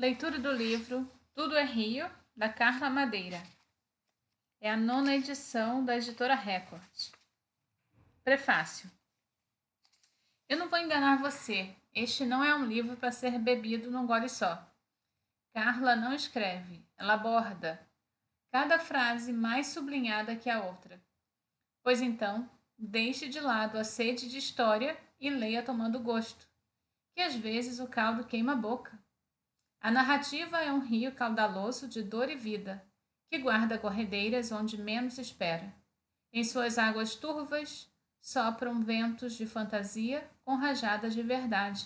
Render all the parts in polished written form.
Leitura do livro Tudo é Rio, da Carla Madeira. É a 9ª edição da editora Record. Prefácio. Eu não vou enganar você. Este não é um livro para ser bebido num gole só. Carla não escreve, ela aborda cada frase mais sublinhada que a outra. Pois então, deixe de lado a sede de história e leia tomando gosto, que às vezes o caldo queima a boca. A narrativa é um rio caudaloso de dor e vida, que guarda corredeiras onde menos espera. Em suas águas turvas, sopram ventos de fantasia com rajadas de verdade.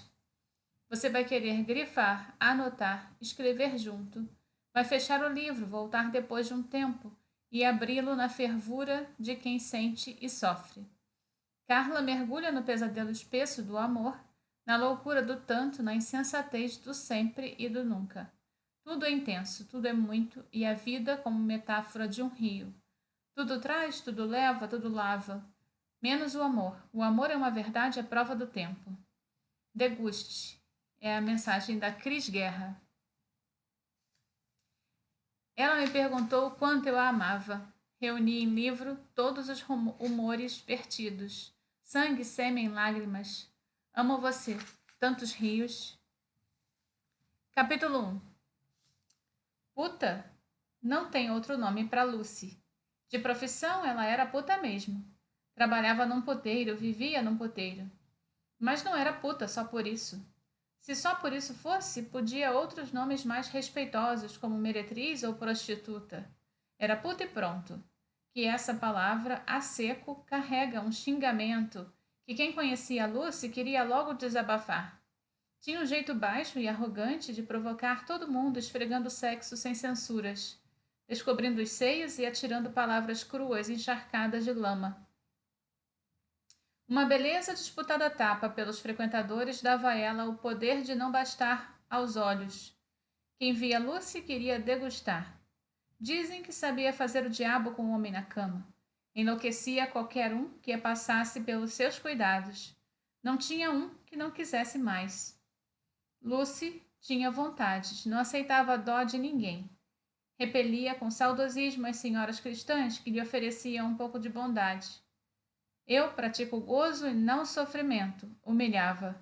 Você vai querer grifar, anotar, escrever junto. Vai fechar o livro, voltar depois de um tempo e abri-lo na fervura de quem sente e sofre. Carla mergulha no pesadelo espesso do amor, na loucura do tanto, na insensatez do sempre e do nunca. Tudo é intenso, tudo é muito, e a vida como metáfora de um rio. Tudo traz, tudo leva, tudo lava. Menos o amor. O amor é uma verdade à prova do tempo. Deguste. É a mensagem da Cris Guerra. Ela me perguntou o quanto eu a amava. Reuni em livro todos os humores vertidos. Sangue, sêmen, lágrimas. Amo você. Tantos rios. Capítulo 1. Puta? Não tem outro nome para Lucy. De profissão, ela era puta mesmo. Trabalhava num puteiro, vivia num puteiro. Mas não era puta só por isso. Se só por isso fosse, podia outros nomes mais respeitosos, como meretriz ou prostituta. Era puta e pronto. Que essa palavra, a seco, carrega um xingamento que quem conhecia a Lucy queria logo desabafar. Tinha um jeito baixo e arrogante de provocar todo mundo esfregando sexo sem censuras, descobrindo os seios e atirando palavras cruas encharcadas de lama. Uma beleza disputada a tapa pelos frequentadores dava a ela o poder de não bastar aos olhos. Quem via Lucy queria degustar. Dizem que sabia fazer o diabo com o homem na cama. Enlouquecia qualquer um que a passasse pelos seus cuidados. Não tinha um que não quisesse mais. Lucy tinha vontades, não aceitava a dó de ninguém. Repelia com saudosismo as senhoras cristãs que lhe ofereciam um pouco de bondade. Eu pratico gozo e não sofrimento, humilhava.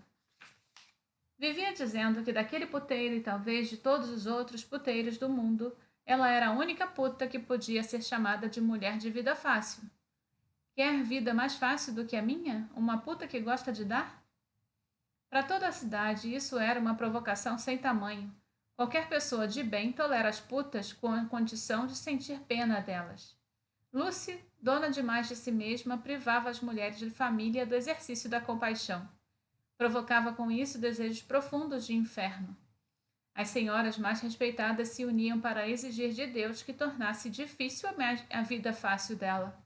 Vivia dizendo que daquele puteiro e talvez de todos os outros puteiros do mundo, ela era a única puta que podia ser chamada de mulher de vida fácil. Quer vida mais fácil do que a minha? Uma puta que gosta de dar? Para toda a cidade, isso era uma provocação sem tamanho. Qualquer pessoa de bem tolera as putas com a condição de sentir pena delas. Lucy, dona demais de si mesma, privava as mulheres de família do exercício da compaixão. Provocava com isso desejos profundos de inferno. As senhoras mais respeitadas se uniam para exigir de Deus que tornasse difícil a vida fácil dela.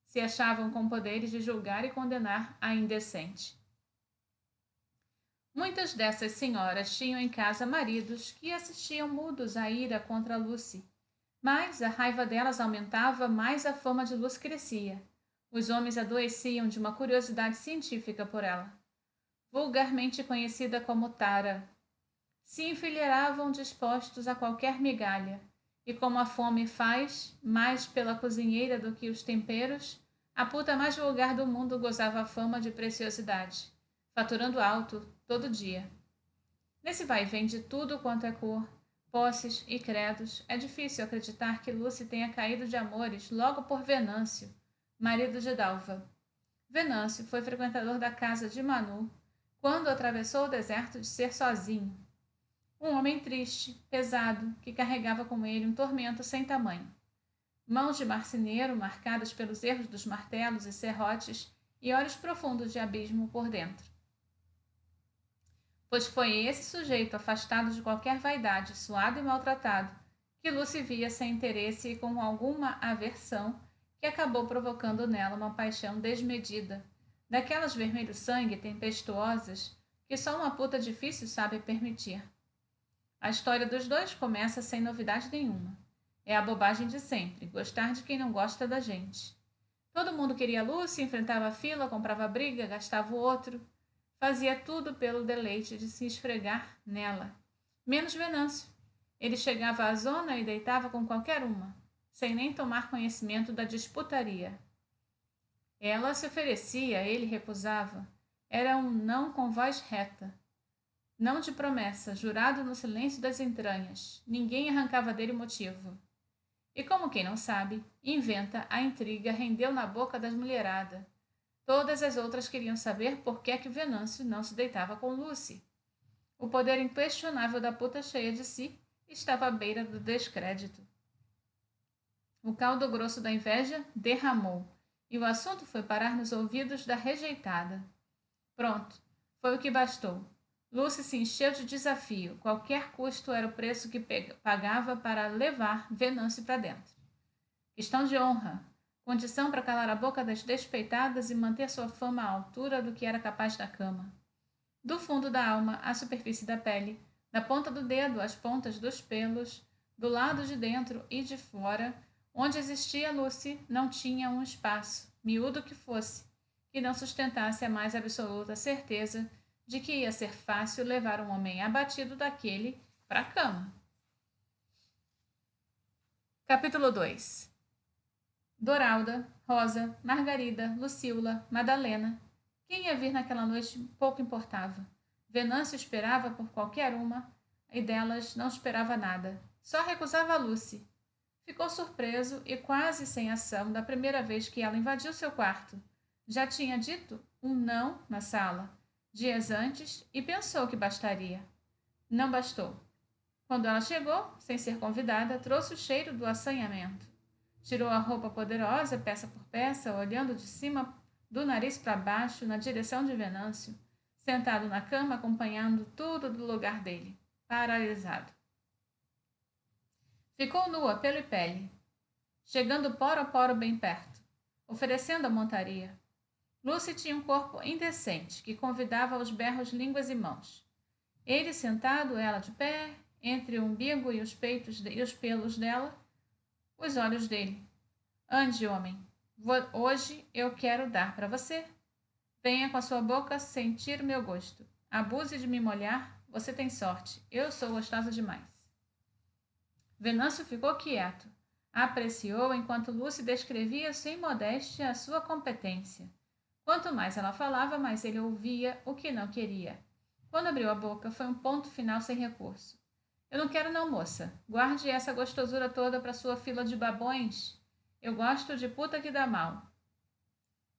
Se achavam com poderes de julgar e condenar a indecente. Muitas dessas senhoras tinham em casa maridos que assistiam mudos à ira contra Lucy. Mas a raiva delas aumentava, mais a fama de Lucy crescia. Os homens adoeciam de uma curiosidade científica por ela, vulgarmente conhecida como tara. Se enfileiravam dispostos a qualquer migalha, e como a fome faz mais pela cozinheira do que os temperos, a puta mais vulgar do mundo gozava a fama de preciosidade, faturando alto todo dia. Nesse vai-vem de tudo quanto é cor, posses e credos, é difícil acreditar que Lucy tenha caído de amores logo por Venâncio, marido de Dalva. Venâncio foi frequentador da casa de Manu quando atravessou o deserto de ser sozinho. Um homem triste, pesado, que carregava com ele um tormento sem tamanho. Mãos de marceneiro marcadas pelos erros dos martelos e serrotes e olhos profundos de abismo por dentro. Pois foi esse sujeito afastado de qualquer vaidade, suado e maltratado, que Lucy via sem interesse e com alguma aversão, que acabou provocando nela uma paixão desmedida, daquelas vermelho-sangue tempestuosas que só uma puta difícil sabe permitir. A história dos dois começa sem novidade nenhuma. É a bobagem de sempre, gostar de quem não gosta da gente. Todo mundo queria Lucy, enfrentava a fila, comprava briga, gastava o outro. Fazia tudo pelo deleite de se esfregar nela. menos Venâncio. Ele chegava à zona e deitava com qualquer uma, sem nem tomar conhecimento da disputaria. Ela se oferecia, ele recusava. Era um não com voz reta. Não de promessa, jurado no silêncio das entranhas. Ninguém arrancava dele motivo. E como quem não sabe, inventa, a intriga rendeu na boca das mulherada. Todas as outras queriam saber por que é que Venâncio não se deitava com Lucy. O poder inquestionável da puta cheia de si estava à beira do descrédito. O caldo grosso da inveja derramou, e o assunto foi parar nos ouvidos da rejeitada. Pronto, foi o que bastou. Lucy se encheu de desafio. Qualquer custo era o preço que pagava para levar Venâncio para dentro. Questão de honra. Condição para calar a boca das despeitadas e manter sua fama à altura do que era capaz da cama. Do fundo da alma à superfície da pele, da ponta do dedo às pontas dos pelos, do lado de dentro e de fora, onde existia Lucy, não tinha um espaço, miúdo que fosse, que não sustentasse a mais absoluta certeza de que ia ser fácil levar um homem abatido daquele para a cama. Capítulo 2. Doralda, Rosa, Margarida, Lucila, Madalena. Quem ia vir naquela noite pouco importava. Venâncio esperava por qualquer uma, e delas não esperava nada. Só recusava a Lucy. Ficou surpreso e quase sem ação da primeira vez que ela invadiu seu quarto. Já tinha dito um não na sala, dias antes, e pensou que bastaria. Não bastou. Quando ela chegou, sem ser convidada, trouxe o cheiro do assanhamento. Tirou a roupa poderosa, peça por peça, olhando de cima do nariz para baixo, na direção de Venâncio, sentado na cama, acompanhando tudo do lugar dele, paralisado. Ficou nua, pelo e pele, chegando poro a poro bem perto, oferecendo a montaria. Lucy tinha um corpo indecente, que convidava aos berros línguas e mãos. Ele sentado, ela de pé, entre o umbigo e os peitos e os pelos dela, os olhos dele. Ande, homem. Hoje eu quero dar para você. Venha com a sua boca sentir o meu gosto. Abuse de me molhar, você tem sorte. Eu sou gostosa demais. Venâncio ficou quieto. Apreciou enquanto Lucy descrevia sem modéstia a sua competência. Quanto mais ela falava, mais ele ouvia o que não queria. Quando abriu a boca, foi um ponto final sem recurso. Eu não quero não, moça. Guarde essa gostosura toda para sua fila de babões. Eu gosto de puta que dá mal.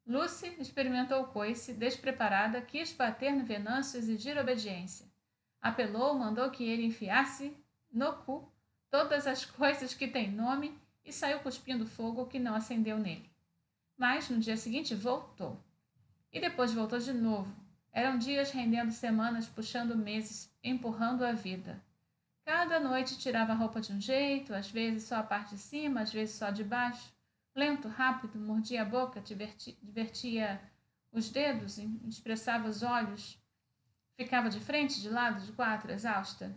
Lucy experimentou o coice, despreparada, quis bater no Venâncio e exigir obediência. Apelou, mandou que ele enfiasse no cu todas as coisas que têm nome e saiu cuspindo fogo que não acendeu nele. Mas no dia seguinte voltou. E depois voltou de novo. Eram dias rendendo semanas, puxando meses, empurrando a vida. Cada noite tirava a roupa de um jeito, às vezes só a parte de cima, às vezes só de baixo. Lento, rápido, mordia a boca, divertia os dedos, expressava os olhos. Ficava de frente, de lado, de quatro, exausta.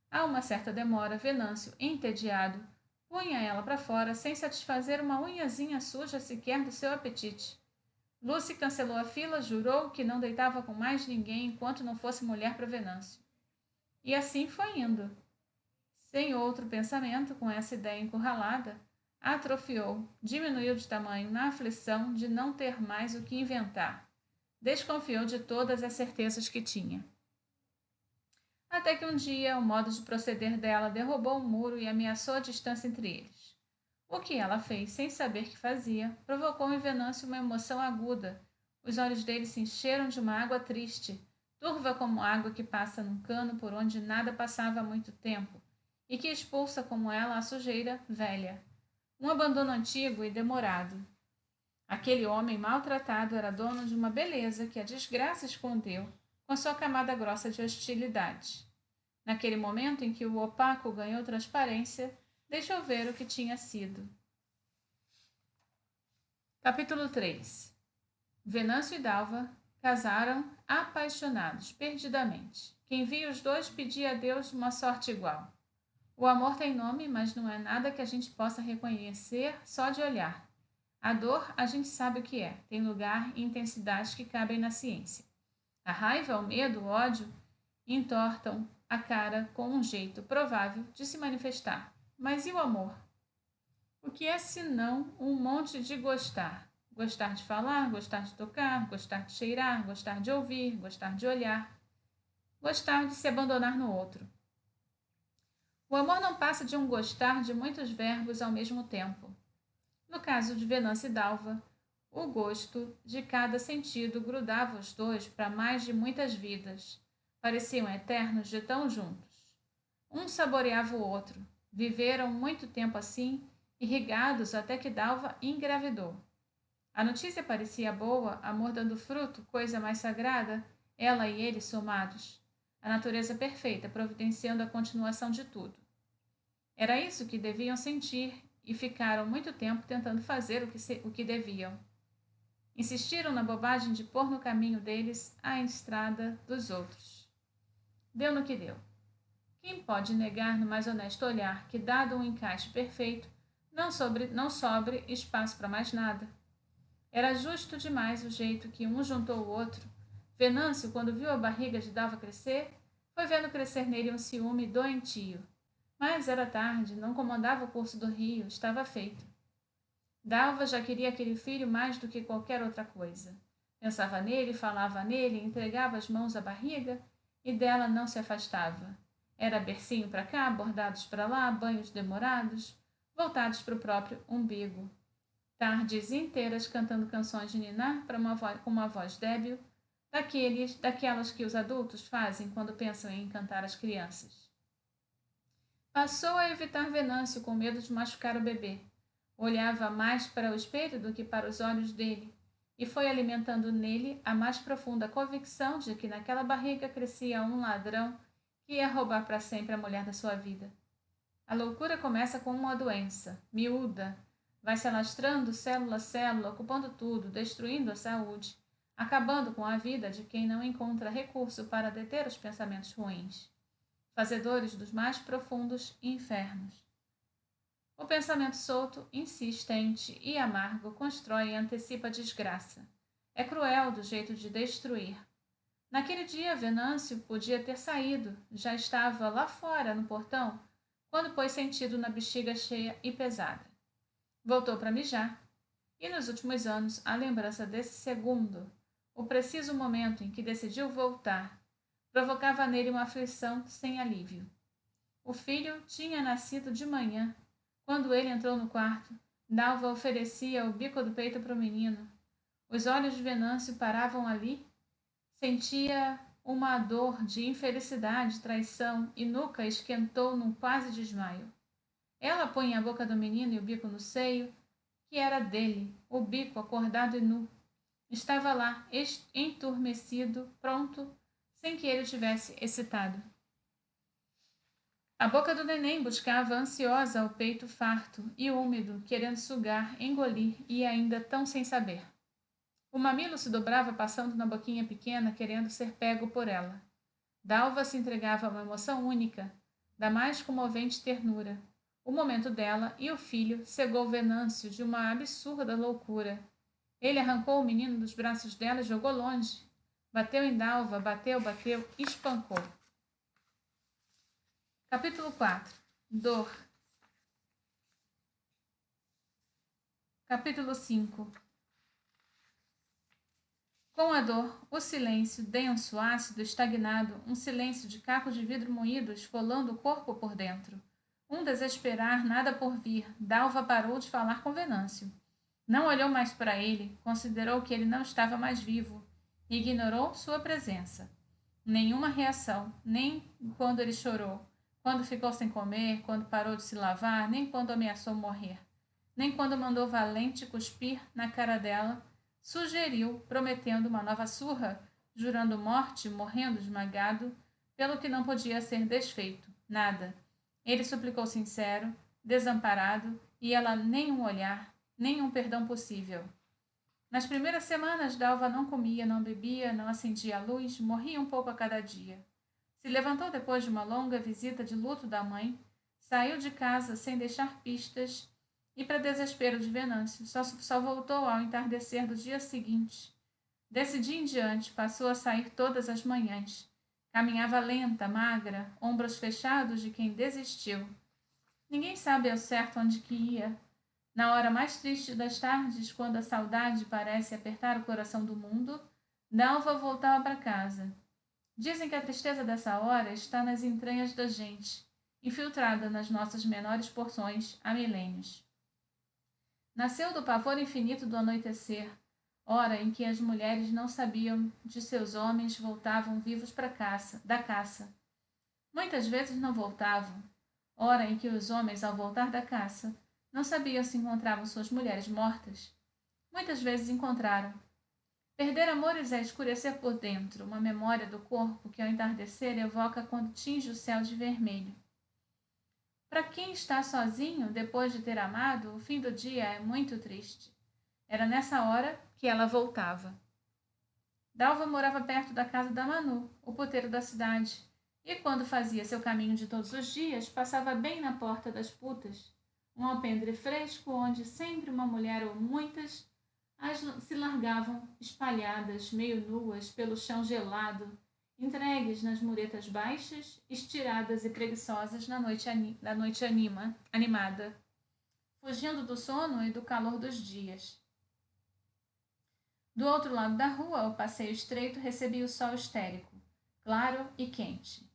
A uma certa demora, Venâncio, entediado, punha ela para fora, sem satisfazer uma unhazinha suja sequer do seu apetite. Lucy cancelou a fila, jurou que não deitava com mais ninguém enquanto não fosse mulher para Venâncio. E assim foi indo. Sem outro pensamento, com essa ideia encurralada, atrofiou, diminuiu de tamanho na aflição de não ter mais o que inventar. Desconfiou de todas as certezas que tinha. Até que um dia o modo de proceder dela derrubou um muro e ameaçou a distância entre eles. O que ela fez, sem saber que fazia, provocou em Venâncio uma emoção aguda. Os olhos dele se encheram de uma água triste, turva como água que passa num cano por onde nada passava há muito tempo, e que expulsa como ela a sujeira velha. Um abandono antigo e demorado. Aquele homem maltratado era dono de uma beleza que a desgraça escondeu com a sua camada grossa de hostilidade. Naquele momento em que o opaco ganhou transparência, deixou ver o que tinha sido. Capítulo 3. Venâncio e Dalva casaram apaixonados, perdidamente. Quem via os dois pedia a Deus uma sorte igual. O amor tem nome, mas não é nada que a gente possa reconhecer só de olhar. A dor, a gente sabe o que é, tem lugar e intensidade que cabem na ciência. A raiva, o medo, o ódio, entortam a cara com um jeito provável de se manifestar. Mas e o amor? O que é senão um monte de gostar? Gostar de falar, gostar de tocar, gostar de cheirar, gostar de ouvir, gostar de olhar, gostar de se abandonar no outro. O amor não passa de um gostar de muitos verbos ao mesmo tempo. No caso de Venâncio e Dalva, o gosto de cada sentido grudava os dois para mais de muitas vidas. Pareciam eternos de tão juntos. Um saboreava o outro. Viveram muito tempo assim, irrigados até que Dalva engravidou. A notícia parecia boa, amor dando fruto, coisa mais sagrada, ela e ele somados. A natureza perfeita, providenciando a continuação de tudo. Era isso que deviam sentir e ficaram muito tempo tentando fazer o que deviam. Insistiram na bobagem de pôr no caminho deles a estrada dos outros. Deu no que deu. Quem pode negar no mais honesto olhar que, dado um encaixe perfeito, não sobre espaço para mais nada? Era justo demais o jeito que um juntou o outro. Venâncio, quando viu a barriga de Dalva crescer, foi vendo crescer nele um ciúme doentio. Mas era tarde, não comandava o curso do rio, estava feito. Dalva já queria aquele filho mais do que qualquer outra coisa. Pensava nele, falava nele, entregava as mãos à barriga e dela não se afastava. Era bercinho para cá, bordados para lá, banhos demorados, voltados para o próprio umbigo. Tardes inteiras cantando canções de niná com uma voz débil, daquelas que os adultos fazem quando pensam em encantar as crianças. Passou a evitar Venâncio com medo de machucar o bebê. Olhava mais para o espelho do que para os olhos dele, e foi alimentando nele a mais profunda convicção de que naquela barriga crescia um ladrão que ia roubar para sempre a mulher da sua vida. A loucura começa com uma doença, miúda, vai se alastrando célula a célula, ocupando tudo, destruindo a saúde, acabando com a vida de quem não encontra recurso para deter os pensamentos ruins, fazedores dos mais profundos infernos. O pensamento solto, insistente e amargo constrói e antecipa a desgraça. É cruel do jeito de destruir. Naquele dia, Venâncio podia ter saído, já estava lá fora no portão, quando pôs sentido na bexiga cheia e pesada. Voltou para mijar, e nos últimos anos a lembrança desse segundo, o preciso momento em que decidiu voltar, provocava nele uma aflição sem alívio. O filho tinha nascido de manhã. Quando ele entrou no quarto, Dalva oferecia o bico do peito para o menino. Os olhos de Venâncio paravam ali. Sentia uma dor de infelicidade, traição, e nuca esquentou num quase desmaio. Ela punha a boca do menino e o bico no seio, que era dele, o bico acordado e nu. Estava lá, enturmecido, pronto, sem que ele o tivesse excitado. A boca do neném buscava ansiosa o peito farto e úmido, querendo sugar, engolir e ainda tão sem saber. O mamilo se dobrava passando na boquinha pequena, querendo ser pego por ela. Dalva se entregava a uma emoção única, da mais comovente ternura. O momento dela e o filho cegou Venâncio de uma absurda loucura. Ele arrancou o menino dos braços dela e jogou longe. Bateu em Dalva, bateu, espancou. Capítulo 4. Dor. Capítulo 5. Com a dor, o silêncio, denso, ácido, estagnado, um silêncio de cacos de vidro moído esfolando o corpo por dentro. Um desesperar, nada por vir, Dalva parou de falar com Venâncio. Não olhou mais para ele, considerou que ele não estava mais vivo, e ignorou sua presença. Nenhuma reação, nem quando ele chorou, quando ficou sem comer, quando parou de se lavar, nem quando ameaçou morrer, nem quando mandou Valente cuspir na cara dela, sugeriu, prometendo uma nova surra, jurando morte, morrendo esmagado, pelo que não podia ser desfeito, nada. Ele suplicou sincero, desamparado, e ela nem um olhar, nem um perdão possível. Nas primeiras semanas, Dalva não comia, não bebia, não acendia a luz, morria um pouco a cada dia. Se levantou depois de uma longa visita de luto da mãe, saiu de casa sem deixar pistas e, para desespero de Venâncio, só voltou ao entardecer do dia seguinte. Desse dia em diante, passou a sair todas as manhãs, Caminhava lenta, magra, ombros fechados de quem desistiu. Ninguém sabe ao certo onde que ia. Na hora mais triste das tardes, quando a saudade parece apertar o coração do mundo, Dalva voltava para casa. Dizem que a tristeza dessa hora está nas entranhas da gente, infiltrada nas nossas menores porções há milênios. Nasceu do pavor infinito do anoitecer, hora em que as mulheres não sabiam de seus homens voltavam vivos da caça. Muitas vezes não voltavam, hora em que os homens, ao voltar da caça, não sabiam se encontravam suas mulheres mortas. Muitas vezes encontraram. Perder amores é escurecer por dentro, uma memória do corpo que ao entardecer evoca quando tinge o céu de vermelho. Para quem está sozinho depois de ter amado, o fim do dia é muito triste. Era nessa hora que ela voltava. Dalva morava perto da casa da Manu, o puteiro da cidade, e quando fazia seu caminho de todos os dias, passava bem na porta das putas, um alpendre fresco onde sempre uma mulher ou muitas se largavam espalhadas, meio nuas, pelo chão gelado, entregues nas muretas baixas, estiradas e preguiçosas na noite animada, fugindo do sono e do calor dos dias. Do outro lado da rua, o passeio estreito recebia o sol histérico, claro e quente,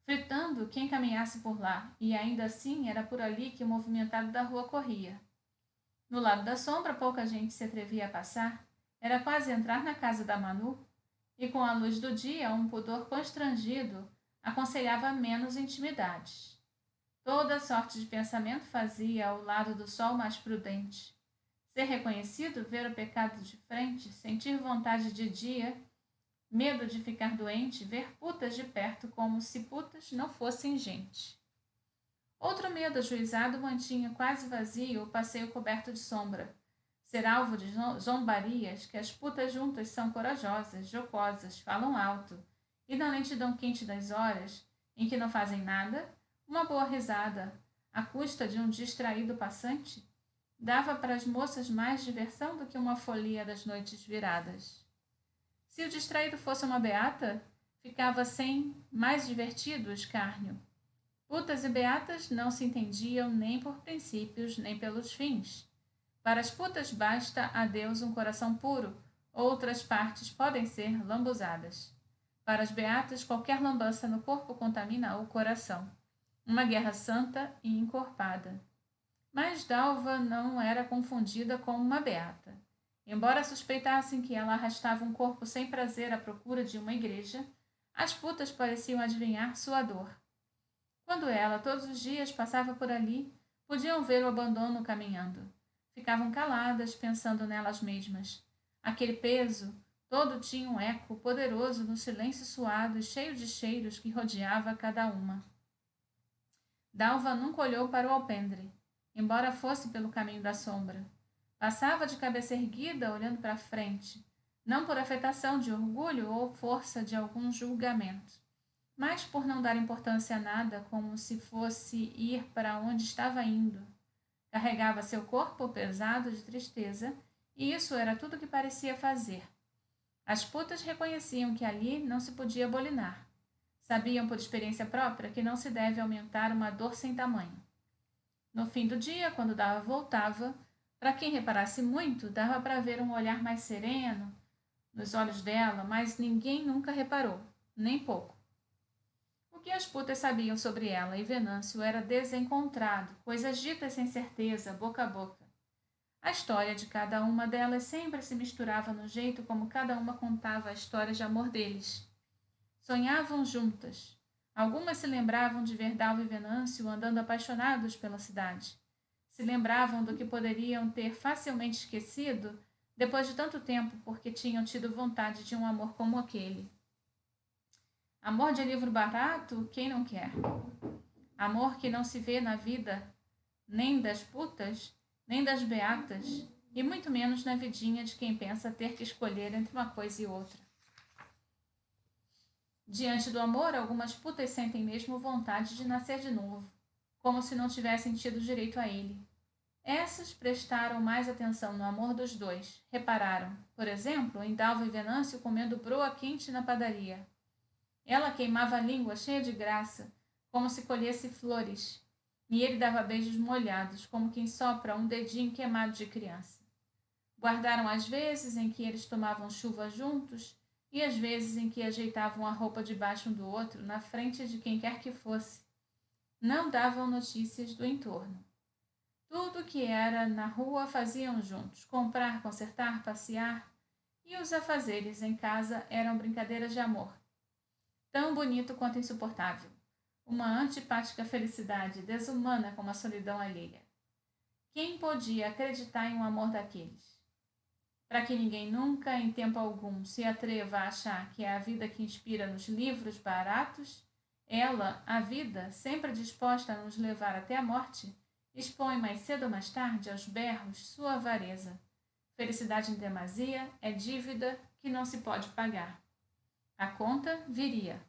fritando quem caminhasse por lá, e ainda assim era por ali que o movimentado da rua corria. No lado da sombra, pouca gente se atrevia a passar. Era quase entrar na casa da Manu, e com a luz do dia, um pudor constrangido aconselhava menos intimidades. Toda sorte de pensamento fazia ao lado do sol mais prudente. Ser reconhecido, ver o pecado de frente, sentir vontade de dia, medo de ficar doente, ver putas de perto como se putas não fossem gente. Outro medo ajuizado mantinha quase vazio o passeio coberto de sombra. Ser alvo de zombarias, que as putas juntas são corajosas, jocosas, falam alto, e na lentidão quente das horas, em que não fazem nada, uma boa risada, à custa de um distraído passante, dava para as moças mais diversão do que uma folia das noites viradas. Se o distraído fosse uma beata, ficava sem mais divertido o escárnio. Putas e beatas não se entendiam nem por princípios, nem pelos fins. Para as putas basta a Deus um coração puro, outras partes podem ser lambuzadas. Para as beatas, qualquer lambança no corpo contamina o coração. Uma guerra santa e encorpada. Mas Dalva não era confundida com uma beata. Embora suspeitassem que ela arrastava um corpo sem prazer à procura de uma igreja, as putas pareciam adivinhar sua dor. Quando ela, todos os dias, passava por ali, podiam ver o abandono caminhando. Ficavam caladas, pensando nelas mesmas. Aquele peso, todo tinha um eco poderoso no silêncio suado e cheio de cheiros que rodeava cada uma. Dalva nunca olhou para o alpendre, embora fosse pelo caminho da sombra. Passava de cabeça erguida, olhando para frente, não por afetação de orgulho ou força de algum julgamento, mas por não dar importância a nada, como se fosse ir para onde estava indo. Carregava seu corpo pesado de tristeza, e isso era tudo que parecia fazer. As putas reconheciam que ali não se podia bolinar. Sabiam por experiência própria que não se deve aumentar uma dor sem tamanho. No fim do dia, quando Dalva voltava, para quem reparasse muito, dava para ver um olhar mais sereno nos olhos dela, mas ninguém nunca reparou, nem pouco. O que as putas sabiam sobre ela e Venâncio era desencontrado, coisas ditas sem certeza, boca a boca. A história de cada uma delas sempre se misturava no jeito como cada uma contava a história de amor deles. Sonhavam juntas. Algumas se lembravam de ver Dalva e Venâncio andando apaixonados pela cidade. Se lembravam do que poderiam ter facilmente esquecido depois de tanto tempo porque tinham tido vontade de um amor como aquele. Amor de livro barato, quem não quer? Amor que não se vê na vida nem das putas, nem das beatas, e muito menos na vidinha de quem pensa ter que escolher entre uma coisa e outra. Diante do amor, algumas putas sentem mesmo vontade de nascer de novo, como se não tivessem tido direito a ele. Essas prestaram mais atenção no amor dos dois. Repararam, por exemplo, em Dalva e Venâncio comendo broa quente na padaria. Ela queimava a língua cheia de graça, como se colhesse flores, e ele dava beijos molhados, como quem sopra um dedinho queimado de criança. Guardaram as vezes em que eles tomavam chuva juntos e as vezes em que ajeitavam a roupa debaixo um do outro na frente de quem quer que fosse. Não davam notícias do entorno. Tudo que era na rua faziam juntos: comprar, consertar, passear, e os afazeres em casa eram brincadeiras de amor, tão bonito quanto insuportável. Uma antipática felicidade, desumana como a solidão alheia. Quem podia acreditar em um amor daqueles? Para que ninguém nunca, em tempo algum, se atreva a achar que é a vida que inspira nos livros baratos, ela, a vida, sempre disposta a nos levar até a morte, expõe mais cedo ou mais tarde aos berros sua avareza. Felicidade em demasia é dívida que não se pode pagar. A conta viria.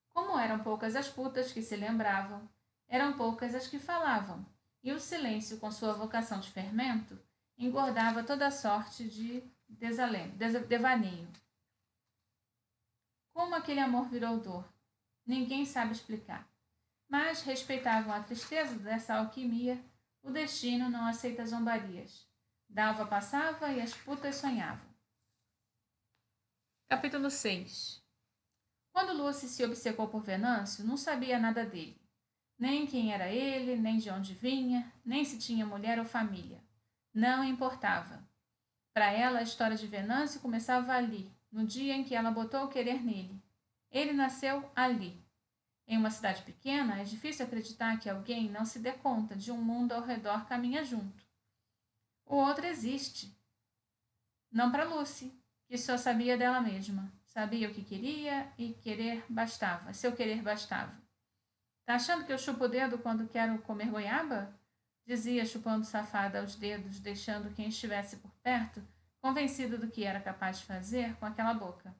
Como eram poucas as putas que se lembravam, eram poucas as que falavam, e o silêncio, com sua vocação de fermento, engordava toda sorte de devaneio. Como aquele amor virou dor, ninguém sabe explicar. Mas respeitavam a tristeza dessa alquimia, o destino não aceita zombarias. Dalva passava e as putas sonhavam. Capítulo 6. Quando Lucy se obcecou por Venâncio, não sabia nada dele. Nem quem era ele, nem de onde vinha, nem se tinha mulher ou família. Não importava. Para ela, a história de Venâncio começava ali, no dia em que ela botou o querer nele. Ele nasceu ali. Em uma cidade pequena, é difícil acreditar que alguém não se dê conta de um mundo ao redor caminha junto. O outro existe. Não para Lucy, que só sabia dela mesma. Sabia o que queria e querer bastava. Seu querer bastava. Tá achando que eu chupo o dedo quando quero comer goiaba? Dizia, chupando safada aos dedos, deixando quem estivesse por perto convencido do que era capaz de fazer com aquela boca.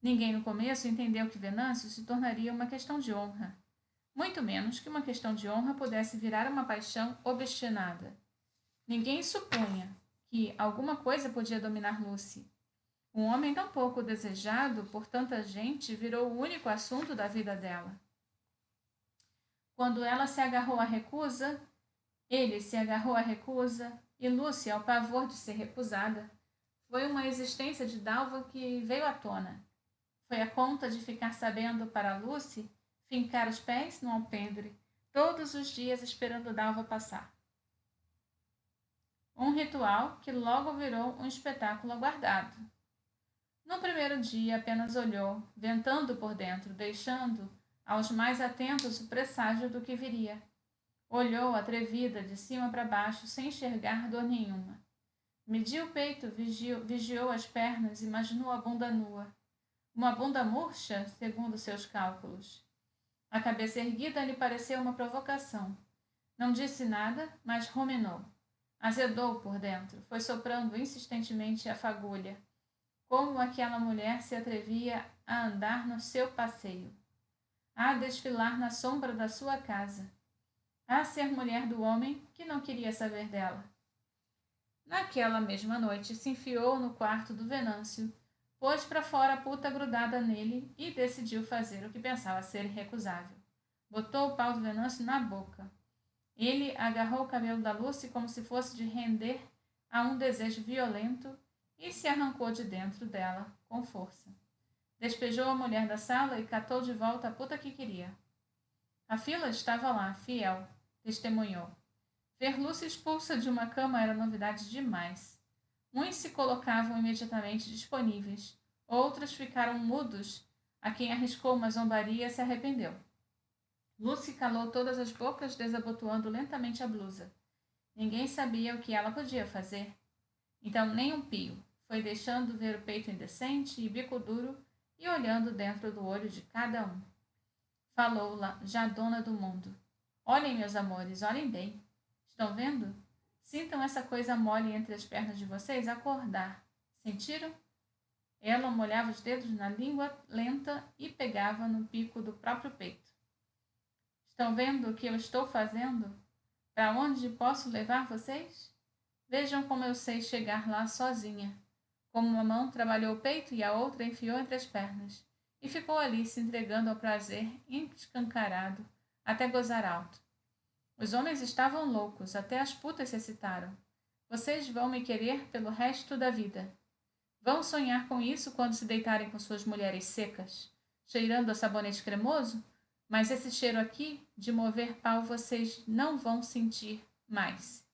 Ninguém no começo entendeu que Venâncio se tornaria uma questão de honra. Muito menos que uma questão de honra pudesse virar uma paixão obstinada. Ninguém supunha que alguma coisa podia dominar Lucy. Um homem tão pouco desejado por tanta gente virou o único assunto da vida dela. Quando ela se agarrou à recusa, ele se agarrou à recusa, e Lucy, ao pavor de ser recusada, foi uma existência de Dalva que veio à tona. Foi a conta de ficar sabendo para Lucy fincar os pés no alpendre, todos os dias esperando Dalva passar. Um ritual que logo virou um espetáculo aguardado. No primeiro dia apenas olhou, ventando por dentro, deixando aos mais atentos o presságio do que viria. Olhou atrevida de cima para baixo, sem enxergar dor nenhuma. Mediu o peito, vigiou as pernas, imaginou a bunda nua. Uma bunda murcha, segundo seus cálculos. A cabeça erguida lhe pareceu uma provocação. Não disse nada, mas ruminou. Azedou por dentro, foi soprando insistentemente a fagulha. Como aquela mulher se atrevia a andar no seu passeio, a desfilar na sombra da sua casa, a ser mulher do homem que não queria saber dela. Naquela mesma noite se enfiou no quarto do Venâncio, pôs para fora a puta grudada nele e decidiu fazer o que pensava ser irrecusável. Botou o pau do Venâncio na boca. Ele agarrou o cabelo da Lucy como se fosse de render a um desejo violento e se arrancou de dentro dela com força. Despejou a mulher da sala e catou de volta a puta que queria. A fila estava lá, fiel, testemunhou. Ver Lucy expulsa de uma cama era novidade demais. Uns se colocavam imediatamente disponíveis, outros ficaram mudos. A quem arriscou uma zombaria se arrependeu. Lucy calou todas as bocas, desabotoando lentamente a blusa. Ninguém sabia o que ela podia fazer. Então nem um pio. Foi deixando ver o peito indecente e bico duro e olhando dentro do olho de cada um. Falou lá, já dona do mundo. Olhem, meus amores, olhem bem. Estão vendo? Sintam essa coisa mole entre as pernas de vocês acordar. Sentiram? Ela molhava os dedos na língua lenta e pegava no pico do próprio peito. Estão vendo o que eu estou fazendo? Para onde posso levar vocês? Vejam como eu sei chegar lá sozinha. como uma mão trabalhou o peito e a outra enfiou entre as pernas, e ficou ali se entregando ao prazer escancarado, até gozar alto. Os homens estavam loucos, até as putas se excitaram. Vocês vão me querer pelo resto da vida. Vão sonhar com isso quando se deitarem com suas mulheres secas, cheirando a sabonete cremoso? Mas esse cheiro aqui, de mover pau, vocês não vão sentir mais.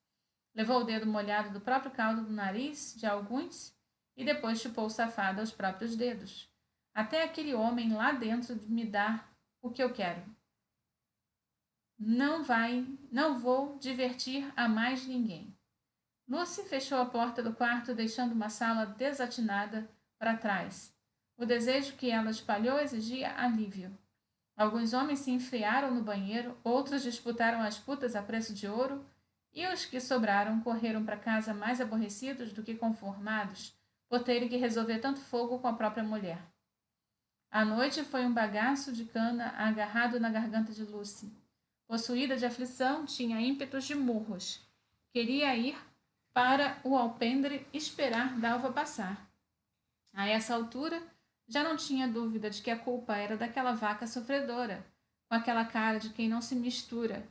Levou o dedo molhado do próprio caldo do nariz de alguns e depois chupou o safado aos próprios dedos. Até aquele homem lá dentro me dá o que eu quero. Não vou divertir a mais ninguém. Lucy fechou a porta do quarto, deixando uma sala desatinada para trás. O desejo que ela espalhou exigia alívio. Alguns homens se enfiaram no banheiro, outros disputaram as putas a preço de ouro, e os que sobraram correram para casa mais aborrecidos do que conformados por terem que resolver tanto fogo com a própria mulher. A noite foi um bagaço de cana agarrado na garganta de Lucy. Possuída de aflição, tinha ímpetos de murros. Queria ir para o alpendre esperar Dalva passar. A essa altura, já não tinha dúvida de que a culpa era daquela vaca sofredora, com aquela cara de quem não se mistura.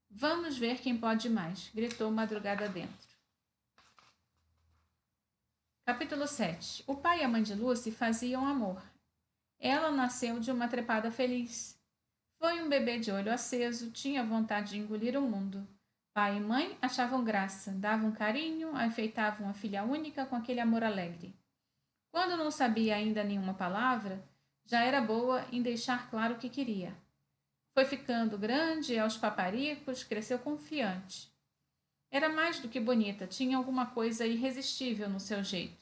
Vamos ver quem pode mais, gritou madrugada dentro. Capítulo 7. O pai e a mãe de Lucy faziam amor. Ela nasceu de uma trepada feliz. Foi um bebê de olho aceso, tinha vontade de engolir o mundo. Pai e mãe achavam graça, davam carinho, enfeitavam a filha única com aquele amor alegre. Quando não sabia ainda nenhuma palavra, já era boa em deixar claro o que queria. Foi ficando grande aos paparicos, cresceu confiante. Era mais do que bonita, tinha alguma coisa irresistível no seu jeito.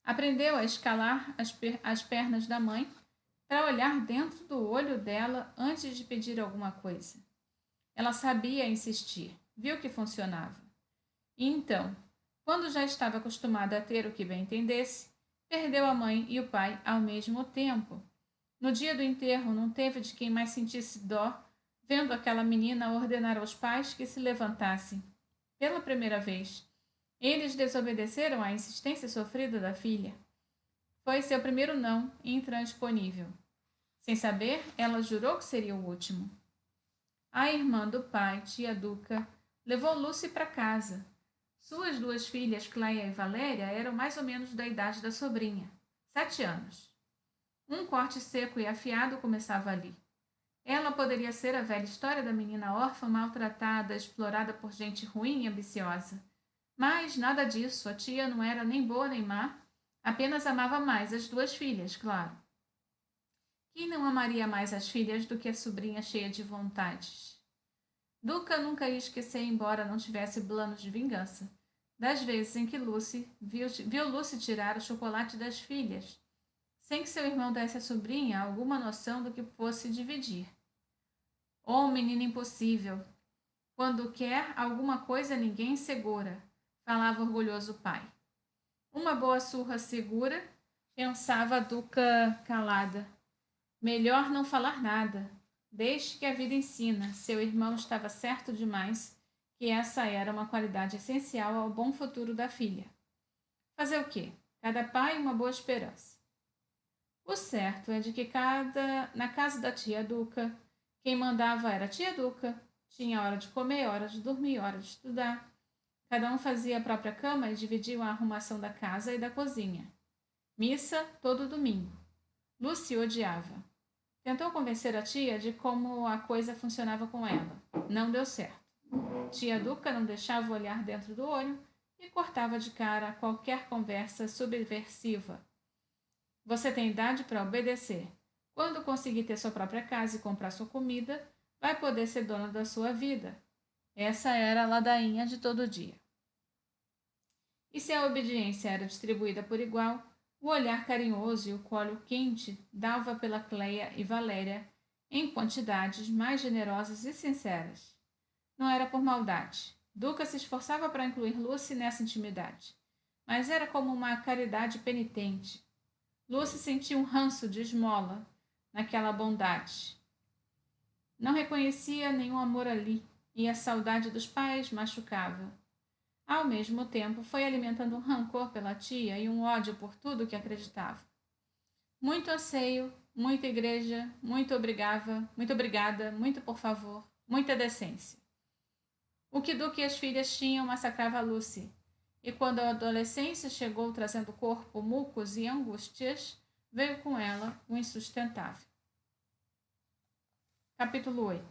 Aprendeu a escalar as pernas da mãe para olhar dentro do olho dela antes de pedir alguma coisa. Ela sabia insistir, viu que funcionava. E então, quando já estava acostumada a ter o que bem entendesse, perdeu a mãe e o pai ao mesmo tempo. No dia do enterro, não teve de quem mais sentisse dó, vendo aquela menina ordenar aos pais que se levantassem. Pela primeira vez, eles desobedeceram à insistência sofrida da filha. Foi seu primeiro não, intransponível. Sem saber, ela jurou que seria o último. A irmã do pai, tia Duca, levou Lucy para casa. Suas duas filhas, Cleia e Valéria, eram mais ou menos da idade da sobrinha, 7 anos. Um corte seco e afiado começava ali. Ela poderia ser a velha história da menina órfã maltratada, explorada por gente ruim e ambiciosa. Mas nada disso, a tia não era nem boa nem má, apenas amava mais as duas filhas, claro. Quem não amaria mais as filhas do que a sobrinha cheia de vontades? Duca nunca ia esquecer, embora não tivesse planos de vingança, das vezes em que Lucy viu Lucy tirar o chocolate das filhas, sem que seu irmão desse à sobrinha alguma noção do que fosse dividir. Oh, menina impossível! Quando quer alguma coisa, ninguém segura, falava orgulhoso o pai. Uma boa surra segura, pensava Duca calada. Melhor não falar nada. Deixe que a vida ensina. Seu irmão estava certo demais que essa era uma qualidade essencial ao bom futuro da filha. Fazer o quê? Cada pai uma boa esperança. O certo é de que na casa da tia Duca, quem mandava era a tia Duca. Tinha hora de comer, hora de dormir, hora de estudar. Cada um fazia a própria cama e dividiam a arrumação da casa e da cozinha. Missa todo domingo. Lucy odiava. Tentou convencer a tia de como a coisa funcionava com ela. Não deu certo. Tia Duca não deixava o olhar dentro do olho e cortava de cara qualquer conversa subversiva. Você tem idade para obedecer. Quando conseguir ter sua própria casa e comprar sua comida, vai poder ser dona da sua vida. Essa era a ladainha de todo dia. E se a obediência era distribuída por igual, o olhar carinhoso e o colo quente dava pela Cleia e Valéria em quantidades mais generosas e sinceras. Não era por maldade. Duca se esforçava para incluir Lucy nessa intimidade, mas era como uma caridade penitente. Lucy sentia um ranço de esmola naquela bondade. Não reconhecia nenhum amor ali, e a saudade dos pais machucava. Ao mesmo tempo, foi alimentando um rancor pela tia e um ódio por tudo que acreditava. Muito anseio, muita igreja, muito obrigada, muito por favor, muita decência. O que Duque e as filhas tinham massacrava Lucy, e quando a adolescência chegou trazendo corpo, mucos e angústias, veio com ela o insustentável. Capítulo 8.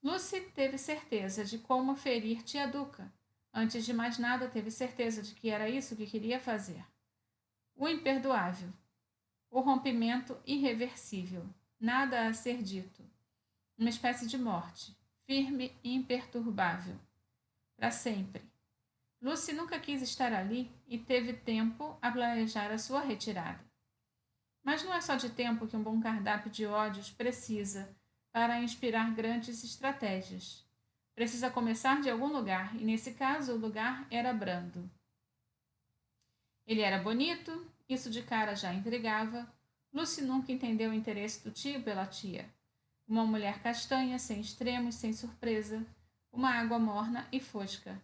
Lucy teve certeza de como ferir tia Duca. Antes de mais nada, teve certeza de que era isso que queria fazer. O imperdoável. O rompimento irreversível. Nada a ser dito. Uma espécie de morte, firme e imperturbável. Para sempre. Lucy nunca quis estar ali e teve tempo a planejar a sua retirada. Mas não é só de tempo que um bom cardápio de ódios precisa para inspirar grandes estratégias. Precisa começar de algum lugar, e nesse caso o lugar era Brando. Ele era bonito, isso de cara já intrigava. Lucy nunca entendeu o interesse do tio pela tia. Uma mulher castanha, sem extremos, sem surpresa. Uma água morna e fosca.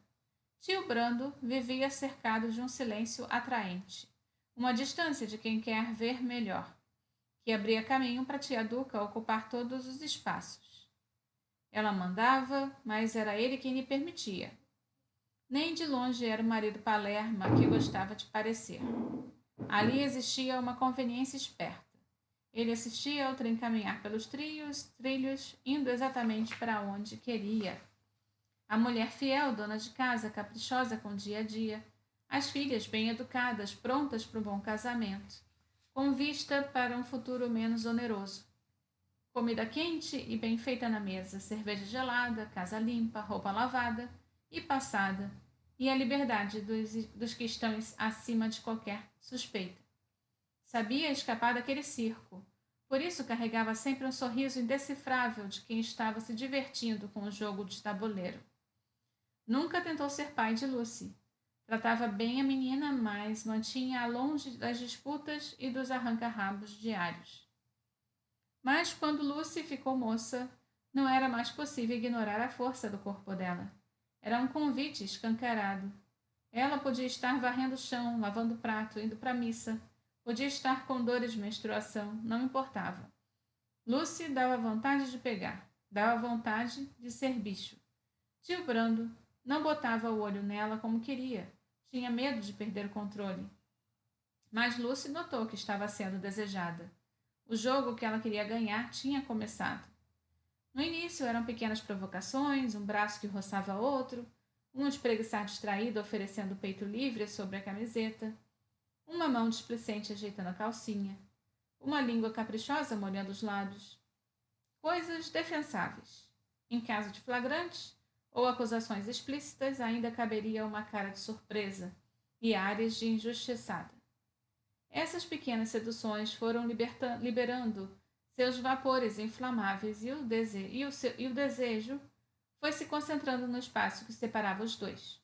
Tio Brando vivia cercado de um silêncio atraente. Uma distância de quem quer ver melhor, que abria caminho para tia Duca ocupar todos os espaços. Ela mandava, mas era ele quem lhe permitia. Nem de longe era o marido Palerma que gostava de parecer. Ali existia uma conveniência esperta. Ele assistia ao trem caminhar pelos trilhos, indo exatamente para onde queria. A mulher fiel, dona de casa, caprichosa com o dia a dia. As filhas bem educadas, prontas para o bom casamento, com vista para um futuro menos oneroso. Comida quente e bem feita na mesa, cerveja gelada, casa limpa, roupa lavada e passada, e a liberdade dos que estão acima de qualquer suspeita. Sabia escapar daquele circo, por isso carregava sempre um sorriso indecifrável de quem estava se divertindo com o jogo de tabuleiro. Nunca tentou ser pai de Lucy. Tratava bem a menina, mas mantinha-a longe das disputas e dos arranca-rabos diários. Mas quando Lucy ficou moça, não era mais possível ignorar a força do corpo dela. Era um convite escancarado. Ela podia estar varrendo o chão, lavando o prato, indo para a missa. Podia estar com dores de menstruação, não importava. Lucy dava vontade de pegar, dava vontade de ser bicho. Tio Brando não botava o olho nela como queria. Tinha medo de perder o controle. Mas Lucy notou que estava sendo desejada. O jogo que ela queria ganhar tinha começado. No início eram pequenas provocações, um braço que roçava outro, um espreguiçar distraído oferecendo o peito livre sobre a camiseta, uma mão displicente ajeitando a calcinha, uma língua caprichosa molhando os lábios. Coisas defensáveis. Em caso de flagrantes ou acusações explícitas, ainda caberia uma cara de surpresa e áreas de injustiçada. Essas pequenas seduções foram liberando seus vapores inflamáveis e o desejo foi se concentrando no espaço que separava os dois.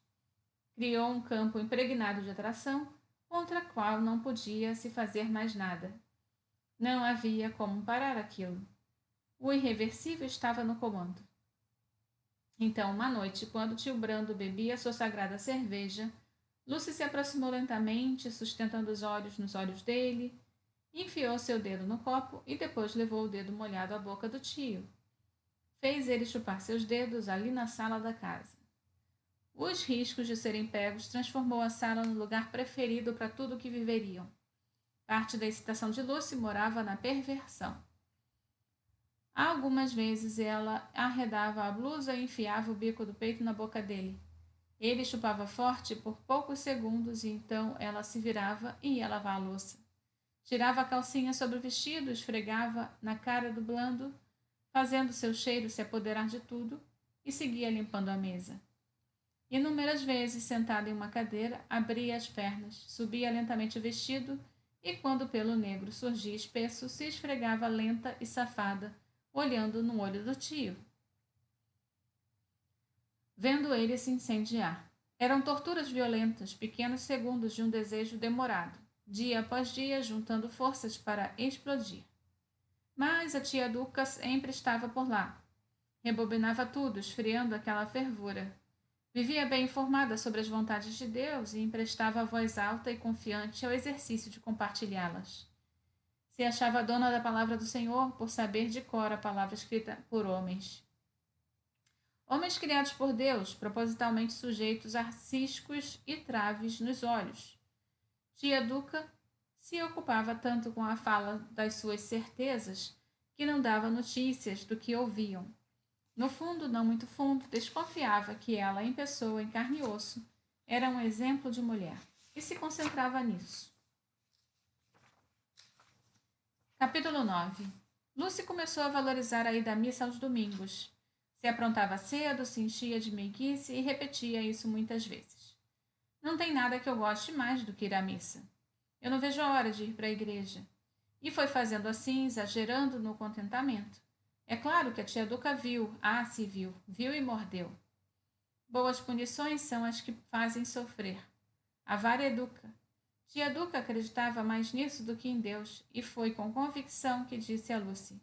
Criou um campo impregnado de atração contra o qual não podia se fazer mais nada. Não havia como parar aquilo. O irreversível estava no comando. Então, uma noite, quando tio Brando bebia sua sagrada cerveja, Lucy se aproximou lentamente, sustentando os olhos nos olhos dele, enfiou seu dedo no copo e depois levou o dedo molhado à boca do tio. Fez ele chupar seus dedos ali na sala da casa. Os riscos de serem pegos transformou a sala no lugar preferido para tudo o que viveriam. Parte da excitação de Lucy morava na perversão. Algumas vezes ela arredava a blusa e enfiava o bico do peito na boca dele. Ele chupava forte por poucos segundos e então ela se virava e ia lavar a louça. Tirava a calcinha sobre o vestido, esfregava na cara do Brando, fazendo seu cheiro se apoderar de tudo, e seguia limpando a mesa. Inúmeras vezes, sentada em uma cadeira, abria as pernas, subia lentamente o vestido e, quando o pelo negro surgia espesso, se esfregava lenta e safada, olhando no olho do tio, vendo ele se incendiar. Eram torturas violentas, pequenos segundos de um desejo demorado, dia após dia, juntando forças para explodir. Mas a tia Duca sempre estava por lá. Rebobinava tudo, esfriando aquela fervura. Vivia bem informada sobre as vontades de Deus e emprestava a voz alta e confiante ao exercício de compartilhá-las. Se achava dona da palavra do Senhor por saber de cor a palavra escrita por homens. Homens criados por Deus, propositalmente sujeitos a ciscos e traves nos olhos. Tia Duca se ocupava tanto com a fala das suas certezas que não dava notícias do que ouviam. No fundo, não muito fundo, desconfiava que ela, em pessoa, em carne e osso, era um exemplo de mulher, e se concentrava nisso. Capítulo 9. Lucy começou a valorizar a ida à missa aos domingos. Se aprontava cedo, se enchia de meiguice e repetia isso muitas vezes. Não tem nada que eu goste mais do que ir à missa. Eu não vejo a hora de ir para a igreja. E foi fazendo assim, exagerando no contentamento. É claro que a tia Duca viu, se viu e mordeu. Boas punições são as que fazem sofrer. A vara educa. Tia Duca acreditava mais nisso do que em Deus, e foi com convicção que disse a Lucy: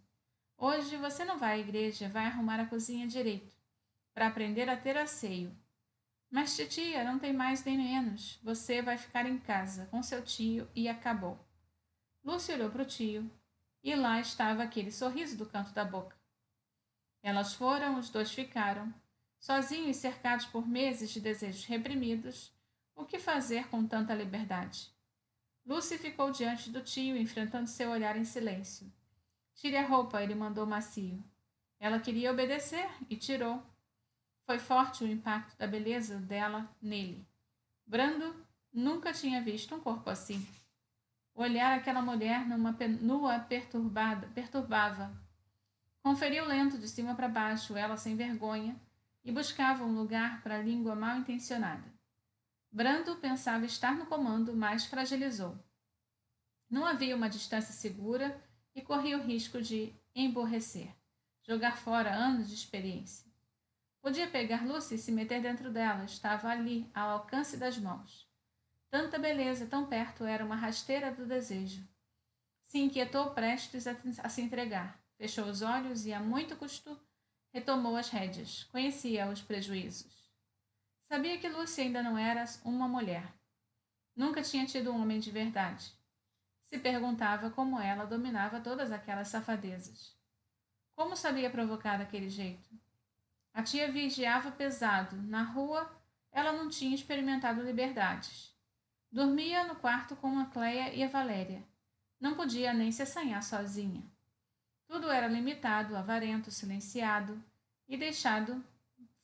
Hoje você não vai à igreja, vai arrumar a cozinha direito, para aprender a ter asseio. Mas titia, não tem mais nem menos. Você vai ficar em casa com seu tio e acabou. Lucy olhou para o tio, e lá estava aquele sorriso do canto da boca. Elas foram, os dois ficaram, sozinhos e cercados por meses de desejos reprimidos. O que fazer com tanta liberdade? Lucy ficou diante do tio, enfrentando seu olhar em silêncio. Tire a roupa, ele mandou macio. Ela queria obedecer e tirou. Foi forte o impacto da beleza dela nele. Brando nunca tinha visto um corpo assim. Olhar aquela mulher nua perturbava. Conferiu lento de cima para baixo, ela sem vergonha, e buscava um lugar para a língua mal intencionada. Brando pensava estar no comando, mas fragilizou. Não havia uma distância segura e corria o risco de emborrecer, jogar fora anos de experiência. Podia pegar Lucy e se meter dentro dela, estava ali, ao alcance das mãos. Tanta beleza tão perto era uma rasteira do desejo. Se inquietou prestes a se entregar. Fechou os olhos e, a muito custo, retomou as rédeas. Conhecia os prejuízos. Sabia que Lucy ainda não era uma mulher. Nunca tinha tido um homem de verdade. Se perguntava como ela dominava todas aquelas safadezas. Como sabia provocar daquele jeito? A tia vigiava pesado. Na rua, ela não tinha experimentado liberdades. Dormia no quarto com a Cléia e a Valéria. Não podia nem se assanhar sozinha. Tudo era limitado, avarento, silenciado e deixado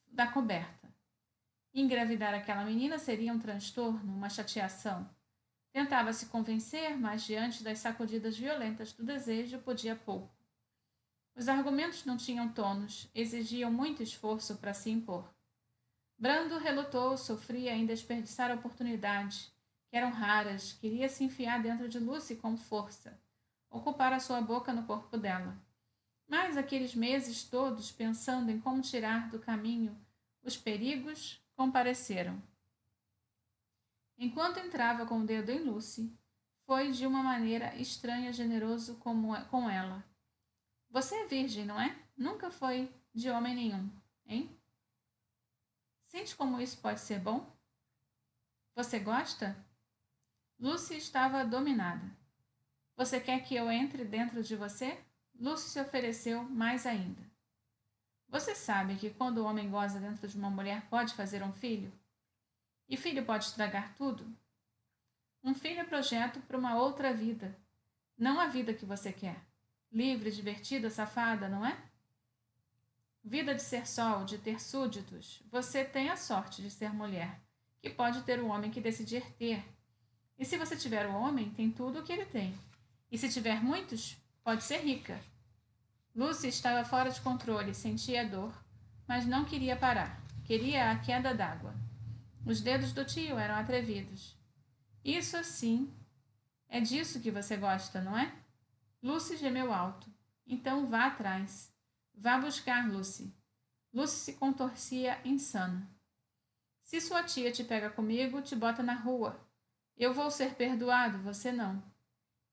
da coberta. Engravidar aquela menina seria um transtorno, uma chateação. Tentava se convencer, mas diante das sacudidas violentas do desejo podia pouco. Os argumentos não tinham tonos, exigiam muito esforço para se impor. Brando relutou, sofria em desperdiçar oportunidades, que eram raras, queria se enfiar dentro de Lucy com força, ocupar a sua boca no corpo dela. Mas aqueles meses todos pensando em como tirar do caminho os perigos compareceram. Enquanto entrava com o dedo em Lucy, foi de uma maneira estranha generoso com ela. Você é virgem, não é? Nunca foi de homem nenhum, hein? Sente como isso pode ser bom? Você gosta? Lucy estava dominada. Você quer que eu entre dentro de você? Lucy se ofereceu mais ainda. Você sabe que quando o homem goza dentro de uma mulher pode fazer um filho? E filho pode estragar tudo? Um filho é projeto para uma outra vida, não a vida que você quer. Livre, divertida, safada, não é? Vida de ser sol, de ter súditos. Você tem a sorte de ser mulher, que pode ter o homem que decidir ter. E se você tiver o homem, tem tudo o que ele tem. E se tiver muitos, pode ser rica. Lucy estava fora de controle, sentia dor, mas não queria parar. Queria a queda d'água. Os dedos do tio eram atrevidos. Isso assim, é disso que você gosta, não é? Lucy gemeu alto. Então vá atrás. Vá buscar Lucy. Lucy se contorcia insana. Se sua tia te pega comigo, te bota na rua. Eu vou ser perdoado, você não.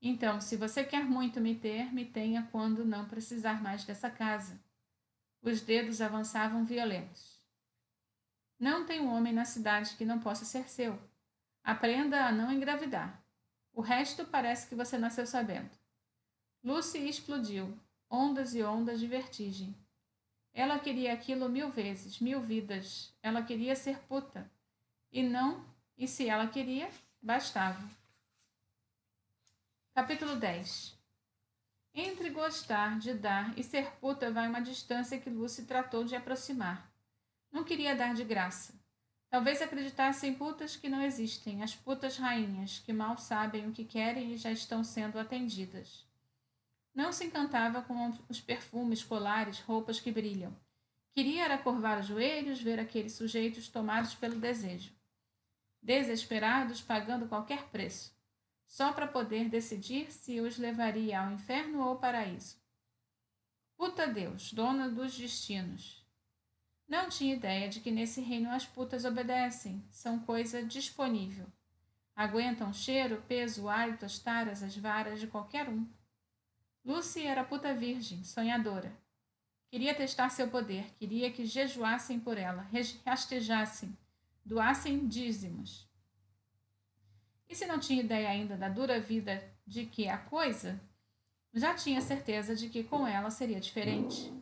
Então, se você quer muito me ter, me tenha quando não precisar mais dessa casa. Os dedos avançavam violentos. Não tem um homem na cidade que não possa ser seu. Aprenda a não engravidar. O resto parece que você nasceu sabendo. Lucy explodiu, ondas e ondas de vertigem. Ela queria aquilo 1000 vezes, 1000 vidas. Ela queria ser puta. E se ela queria, bastava. Capítulo 10. Entre gostar de dar e ser puta vai uma distância que Lucy tratou de aproximar. Não queria dar de graça. Talvez acreditasse em putas que não existem, as putas rainhas, que mal sabem o que querem e já estão sendo atendidas. Não se encantava com os perfumes, colares, roupas que brilham. Queria era curvar os joelhos, ver aqueles sujeitos tomados pelo desejo. Desesperados, pagando qualquer preço, só para poder decidir se os levaria ao inferno ou ao paraíso. Puta Deus, dona dos destinos. Não tinha ideia de que nesse reino as putas obedecem, são coisa disponível. Aguentam cheiro, peso, hálito, as taras, as varas de qualquer um. Lucy era puta virgem, sonhadora. Queria testar seu poder, queria que jejuassem por ela, rastejassem, doassem dízimos. E se não tinha ideia ainda da dura vida de que a coisa, já tinha certeza de que com ela seria diferente.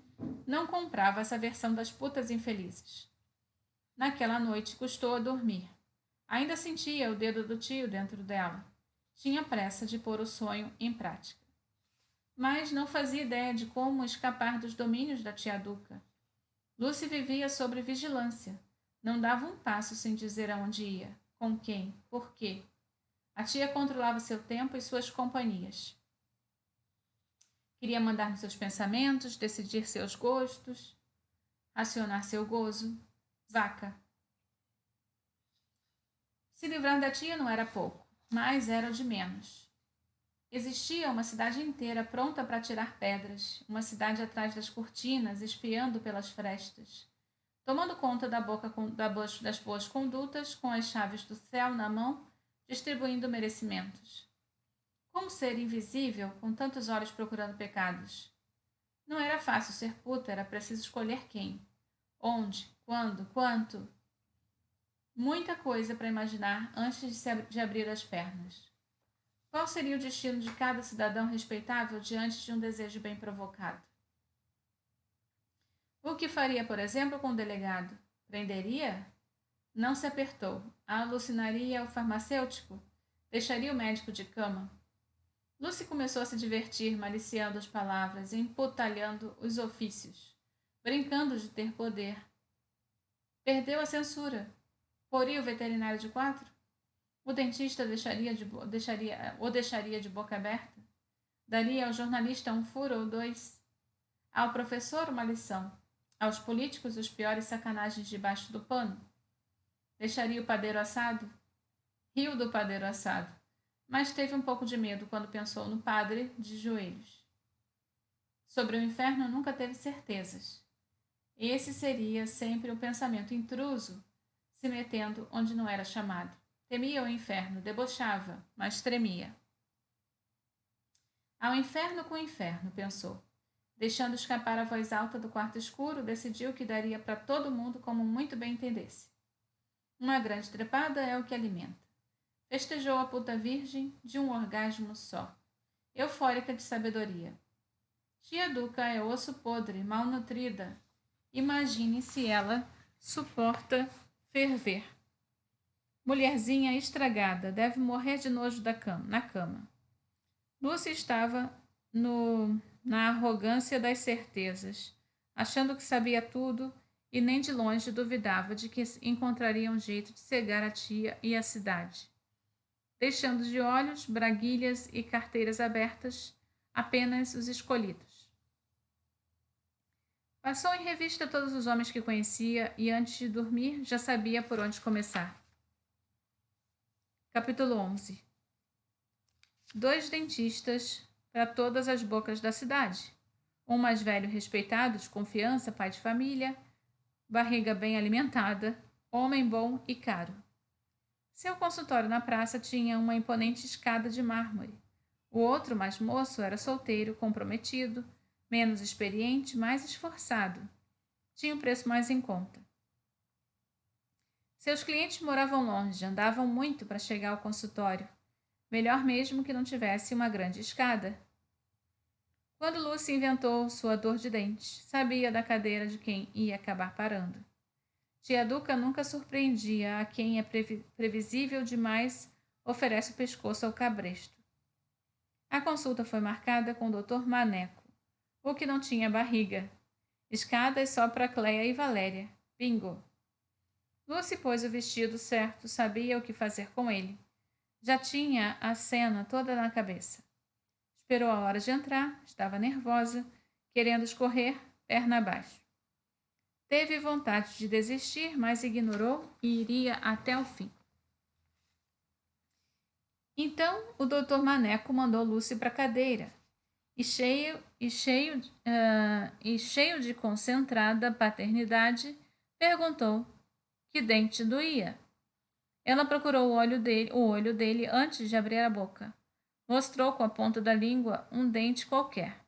Não comprava essa versão das putas infelizes. Naquela noite custou a dormir. Ainda sentia o dedo do tio dentro dela. Tinha pressa de pôr o sonho em prática. Mas não fazia ideia de como escapar dos domínios da tia Duca. Lucy vivia sob vigilância. Não dava um passo sem dizer aonde ia, com quem, por quê. A tia controlava seu tempo e suas companhias. Queria mandar nos seus pensamentos, decidir seus gostos, racionar seu gozo. Vaca. Se livrar da tia não era pouco, mas era o de menos. Existia uma cidade inteira pronta para tirar pedras, uma cidade atrás das cortinas, espiando pelas frestas, tomando conta das boas condutas, com as chaves do céu na mão, distribuindo merecimentos. Como ser invisível, com tantos olhos procurando pecados? Não era fácil ser puta, era preciso escolher quem, onde, quando, quanto. Muita coisa para imaginar antes de abrir as pernas. Qual seria o destino de cada cidadão respeitável diante de um desejo bem provocado? O que faria, por exemplo, com o delegado? Prenderia? Não se apertou. Alucinaria o farmacêutico? Deixaria o médico de cama? Lucy começou a se divertir, maliciando as palavras, emputalhando os ofícios, brincando de ter poder. Perdeu a censura. Poria o veterinário de 4? O dentista o deixaria de boca aberta? Daria ao jornalista um furo ou 2? Ao professor uma lição? Aos políticos os piores sacanagens debaixo do pano? Deixaria o padeiro assado? Riu do padeiro assado, mas teve um pouco de medo quando pensou no padre de joelhos. Sobre o inferno nunca teve certezas. Esse seria sempre um pensamento intruso, se metendo onde não era chamado. Temia o inferno, debochava, mas tremia. Ao inferno com o inferno, pensou. Deixando escapar a voz alta do quarto escuro, decidiu que daria para todo mundo como muito bem entendesse. Uma grande trepada é o que alimenta. Festejou a puta virgem de um orgasmo só, eufórica de sabedoria. Tia Duca é osso podre, mal nutrida. Imagine se ela suporta ferver. Mulherzinha estragada, deve morrer de nojo na cama. Lucy estava na arrogância das certezas, achando que sabia tudo e nem de longe duvidava de que encontraria um jeito de cegar a tia e a cidade. Deixando de olhos, braguilhas e carteiras abertas, apenas os escolhidos. Passou em revista todos os homens que conhecia e, antes de dormir, já sabia por onde começar. Capítulo 11. 2 dentistas para todas as bocas da cidade. Um mais velho respeitado, de confiança, pai de família, barriga bem alimentada, homem bom e caro. Seu consultório na praça tinha uma imponente escada de mármore. O outro, mais moço, era solteiro, comprometido, menos experiente, mais esforçado. Tinha o preço mais em conta. Seus clientes moravam longe, andavam muito para chegar ao consultório. Melhor mesmo que não tivesse uma grande escada. Quando Lucy inventou sua dor de dentes, sabia da cadeira de quem ia acabar parando. Tia Duca nunca surpreendia a quem é previsível demais oferece o pescoço ao cabresto. A consulta foi marcada com o Dr. Maneco, o que não tinha barriga. Escadas só para Cleia e Valéria. Bingo! Lucy pôs o vestido certo, sabia o que fazer com ele. Já tinha a cena toda na cabeça. Esperou a hora de entrar, estava nervosa, querendo escorrer, perna abaixo. Teve vontade de desistir, mas ignorou e iria até o fim. Então, o Dr. Maneco mandou Lucy para a cadeira e cheio de concentrada paternidade, perguntou que dente doía. Ela procurou o olho dele antes de abrir a boca. Mostrou com a ponta da língua um dente qualquer.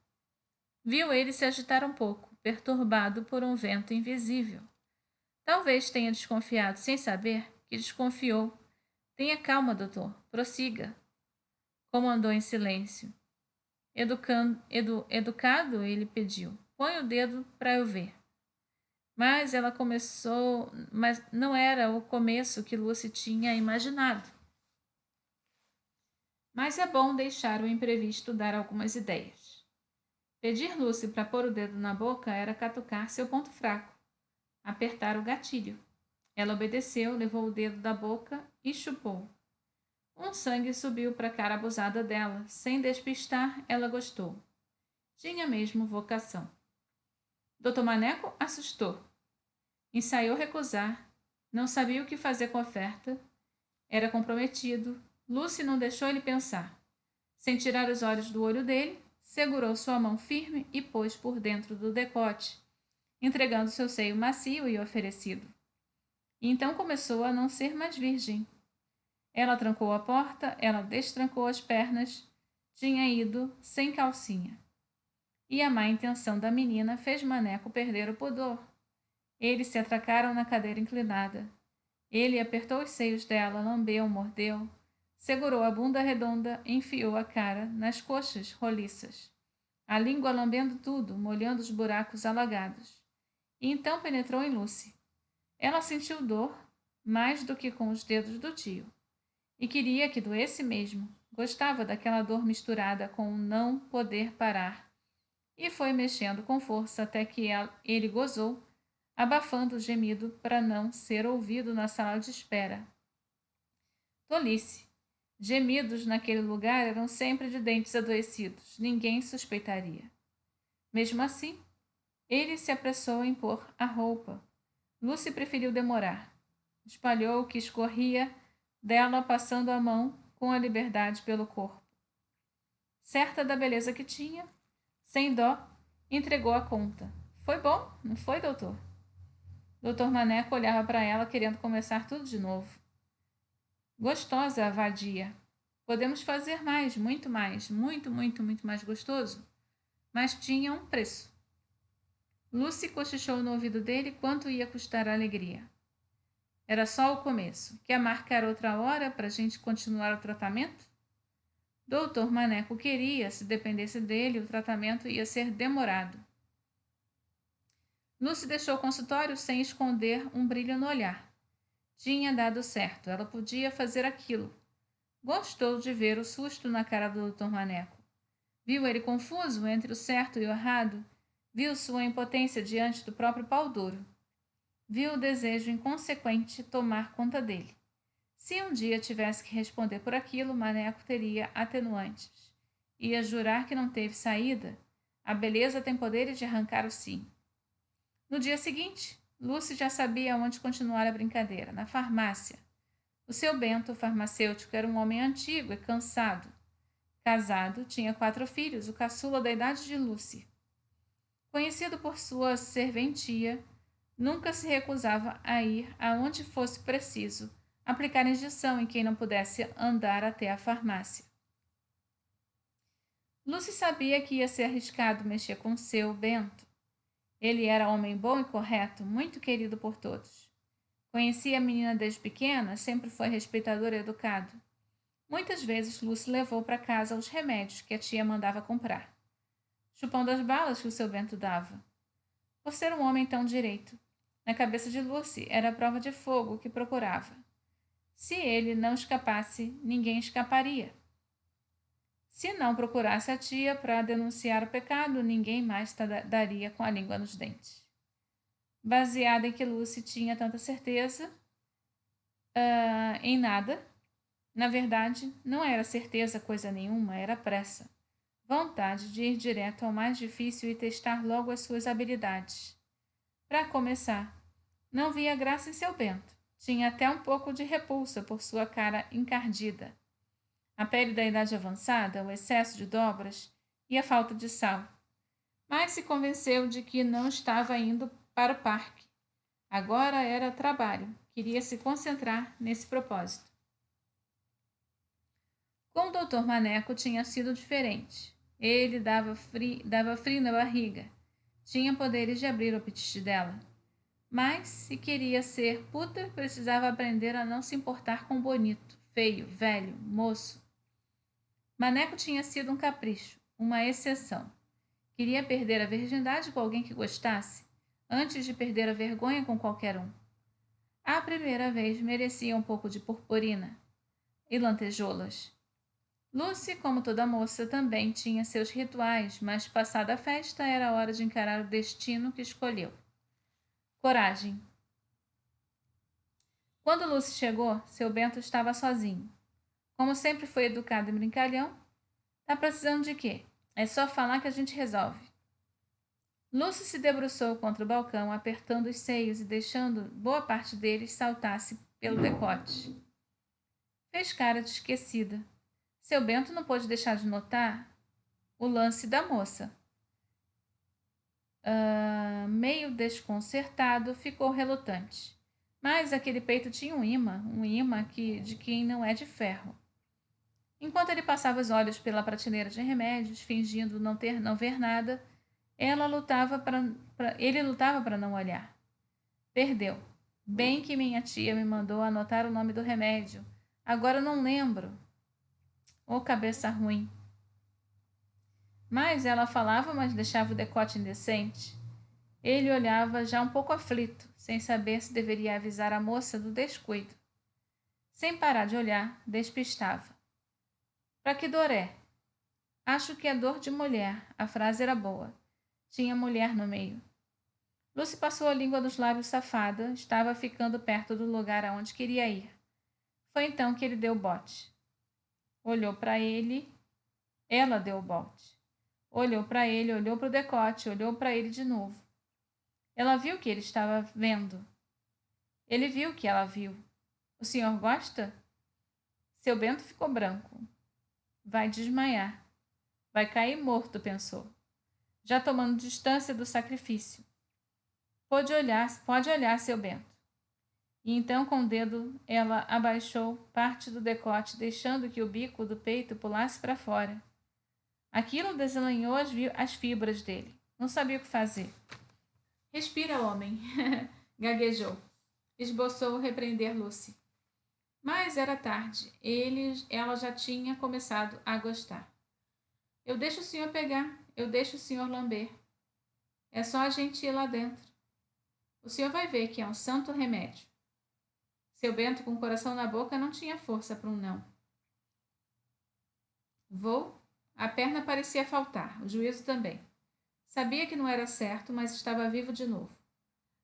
Viu ele se agitar um pouco, perturbado por um vento invisível. Talvez tenha desconfiado sem saber que desconfiou. Tenha calma, doutor. Prossiga. Comandou em silêncio. Educado, ele pediu. Põe o dedo para eu ver. Mas não era o começo que Lucy tinha imaginado. Mas é bom deixar o imprevisto dar algumas ideias. Pedir Lucy para pôr o dedo na boca era catucar seu ponto fraco, apertar o gatilho. Ela obedeceu, levou o dedo da boca e chupou. Um sangue subiu para a cara abusada dela. Sem despistar, ela gostou. Tinha mesmo vocação. Dr. Maneco assustou. Ensaiou recusar. Não sabia o que fazer com a oferta. Era comprometido. Lucy não deixou ele pensar. Sem tirar os olhos do olho dele, segurou sua mão firme e pôs por dentro do decote, entregando seu seio macio e oferecido. E então começou a não ser mais virgem. Ela trancou a porta, ela destrancou as pernas, tinha ido sem calcinha. E a má intenção da menina fez Maneco perder o pudor. Eles se atracaram na cadeira inclinada. Ele apertou os seios dela, lambeu, mordeu, segurou a bunda redonda, enfiou a cara nas coxas roliças, a língua lambendo tudo, molhando os buracos alagados. E então penetrou em Lucy. Ela sentiu dor, mais do que com os dedos do tio. E queria que doesse mesmo. Gostava daquela dor misturada com o não poder parar. E foi mexendo com força até que ele gozou, abafando o gemido para não ser ouvido na sala de espera. Tolice. Gemidos naquele lugar eram sempre de dentes adoecidos. Ninguém suspeitaria. Mesmo assim, ele se apressou em pôr a roupa. Lucy preferiu demorar. Espalhou o que escorria dela, passando a mão com a liberdade pelo corpo. Certa da beleza que tinha, sem dó, entregou a conta. Foi bom, não foi, doutor? Doutor Maneco olhava para ela, querendo começar tudo de novo. Gostosa a vadia. Podemos fazer mais, muito mais, muito mais gostoso. Mas tinha um preço. Lucy cochichou no ouvido dele quanto ia custar a alegria. Era só o começo. Quer marcar outra hora para a gente continuar o tratamento? Doutor Maneco queria, se dependesse dele, o tratamento ia ser demorado. Lucy deixou o consultório sem esconder um brilho no olhar. Tinha dado certo, ela podia fazer aquilo. Gostou de ver o susto na cara do Dr. Maneco. Viu ele confuso entre o certo e o errado. Viu sua impotência diante do próprio pau duro. Viu o desejo inconsequente tomar conta dele. Se um dia tivesse que responder por aquilo, Maneco teria atenuantes. Ia jurar que não teve saída. A beleza tem poderes de arrancar o sim. No dia seguinte, Lucy já sabia onde continuar a brincadeira, na farmácia. O seu Bento, farmacêutico, era um homem antigo e cansado. Casado, tinha 4 filhos, o caçula da idade de Lucy. Conhecido por sua serventia, nunca se recusava a ir aonde fosse preciso, aplicar injeção em quem não pudesse andar até a farmácia. Lucy sabia que ia ser arriscado mexer com seu Bento. Ele era homem bom e correto, muito querido por todos. Conhecia a menina desde pequena, sempre foi respeitador e educado. Muitas vezes Lucy levou para casa os remédios que a tia mandava comprar, chupando as balas que o seu Bento dava. Por ser um homem tão direito, na cabeça de Lucy era a prova de fogo que procurava. Se ele não escapasse, ninguém escaparia. Se não procurasse a tia para denunciar o pecado, ninguém mais daria com a língua nos dentes. Baseada em que Lucy tinha tanta certeza em nada, na verdade, não era certeza coisa nenhuma, era pressa. Vontade de ir direto ao mais difícil e testar logo as suas habilidades. Para começar, não via graça em seu Bento. Tinha até um pouco de repulsa por sua cara encardida. A pele da idade avançada, o excesso de dobras e a falta de sal. Mas se convenceu de que não estava indo para o parque. Agora era trabalho. Queria se concentrar nesse propósito. Com o Dr. Maneco tinha sido diferente. Ele dava frio na barriga. Tinha poderes de abrir o apetite dela. Mas, se queria ser puta, precisava aprender a não se importar com bonito, feio, velho, moço. Maneco tinha sido um capricho, uma exceção. Queria perder a virgindade com alguém que gostasse, antes de perder a vergonha com qualquer um. À primeira vez merecia um pouco de purpurina e lantejoulas. Lucy, como toda moça, também tinha seus rituais, mas passada a festa era hora de encarar o destino que escolheu. Coragem. Quando Lucy chegou, seu Bento estava sozinho. Como sempre foi educado e brincalhão, tá precisando de quê? É só falar que a gente resolve. Lucy se debruçou contra o balcão, apertando os seios e deixando boa parte deles saltasse pelo decote. Fez cara de esquecida. Seu Bento não pôde deixar de notar o lance da moça. Meio desconcertado, ficou relutante. Mas aquele peito tinha um imã de quem não é de ferro. Enquanto ele passava os olhos pela prateleira de remédios, fingindo não ver nada, ele lutava para não olhar. Perdeu. Bem que minha tia me mandou anotar o nome do remédio. Agora não lembro. Ô, cabeça ruim. Mas ela falava, mas deixava o decote indecente. Ele olhava já um pouco aflito, sem saber se deveria avisar a moça do descuido. Sem parar de olhar, despistava. Pra que dor é? Acho que é dor de mulher. A frase era boa. Tinha mulher no meio. Lucy passou a língua dos lábios safada, estava ficando perto do lugar aonde queria ir. Foi então que ele deu o bote. Olhou para ele. Ela deu o bote. Olhou para ele, olhou para o decote, olhou para ele de novo. Ela viu que ele estava vendo. Ele viu que ela viu. O senhor gosta? Seu Bento ficou branco. Vai desmaiar. Vai cair morto, pensou, já tomando distância do sacrifício. Pode olhar, seu Bento. E então, com o dedo, ela abaixou parte do decote, deixando que o bico do peito pulasse para fora. Aquilo desalinhou as fibras dele. Não sabia o que fazer. Respira, homem, gaguejou. Esboçou repreender Lucy. Mas era tarde. Ela já tinha começado a gostar. Eu deixo o senhor pegar, eu deixo o senhor lamber. É só a gente ir lá dentro. O senhor vai ver que é um santo remédio. Seu Bento, com o coração na boca, não tinha força para um não. Vou? A perna parecia faltar, o juízo também. Sabia que não era certo, mas estava vivo de novo.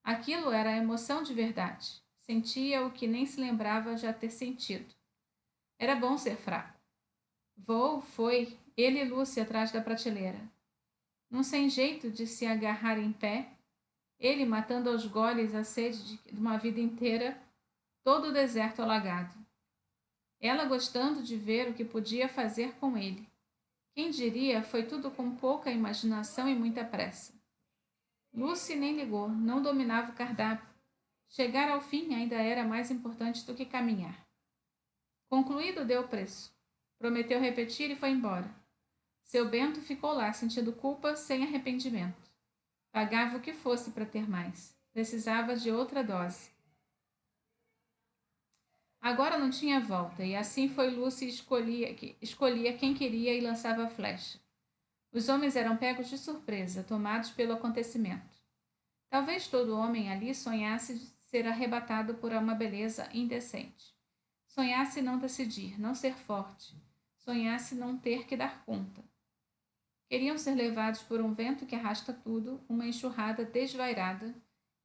Aquilo era a emoção de verdade. Sentia o que nem se lembrava já ter sentido. Era bom ser fraco. Vou, foi, ele e Lucy atrás da prateleira. Num sem jeito de se agarrar em pé, ele matando aos goles a sede de uma vida inteira, todo o deserto alagado. Ela gostando de ver o que podia fazer com ele. Quem diria, foi tudo com pouca imaginação e muita pressa. Lucy nem ligou, não dominava o cardápio. Chegar ao fim ainda era mais importante do que caminhar. Concluído, deu o preço. Prometeu repetir e foi embora. Seu Bento ficou lá, sentindo culpa sem arrependimento. Pagava o que fosse para ter mais. Precisava de outra dose. Agora não tinha volta, e assim foi Lúcia escolhia quem queria e lançava a flecha. Os homens eram pegos de surpresa, tomados pelo acontecimento. Talvez todo homem ali sonhasse de ser arrebatado por uma beleza indecente. Sonhasse não decidir, não ser forte. Sonhasse não ter que dar conta. Queriam ser levados por um vento que arrasta tudo, uma enxurrada desvairada,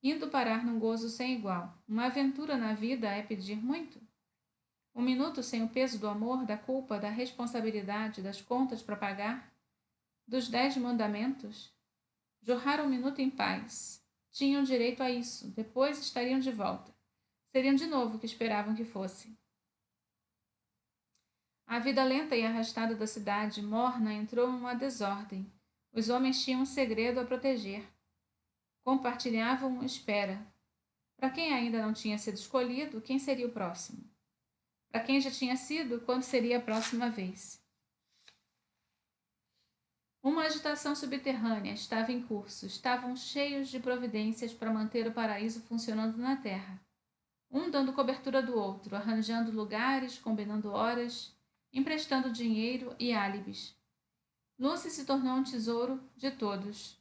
indo parar num gozo sem igual. Uma aventura na vida é pedir muito? Um minuto sem o peso do amor, da culpa, da responsabilidade, das contas para pagar, dos 10 mandamentos? Jorrar um minuto em paz. Tinham direito a isso. Depois estariam de volta. Seriam de novo o que esperavam que fosse. A vida lenta e arrastada da cidade, morna, entrou numa desordem. Os homens tinham um segredo a proteger. Compartilhavam espera. Para quem ainda não tinha sido escolhido, quem seria o próximo? Para quem já tinha sido, quando seria a próxima vez? Uma agitação subterrânea estava em curso. Estavam cheios de providências para manter o paraíso funcionando na terra. Um dando cobertura do outro, arranjando lugares, combinando horas, emprestando dinheiro e álibis. Lucy se tornou um tesouro de todos.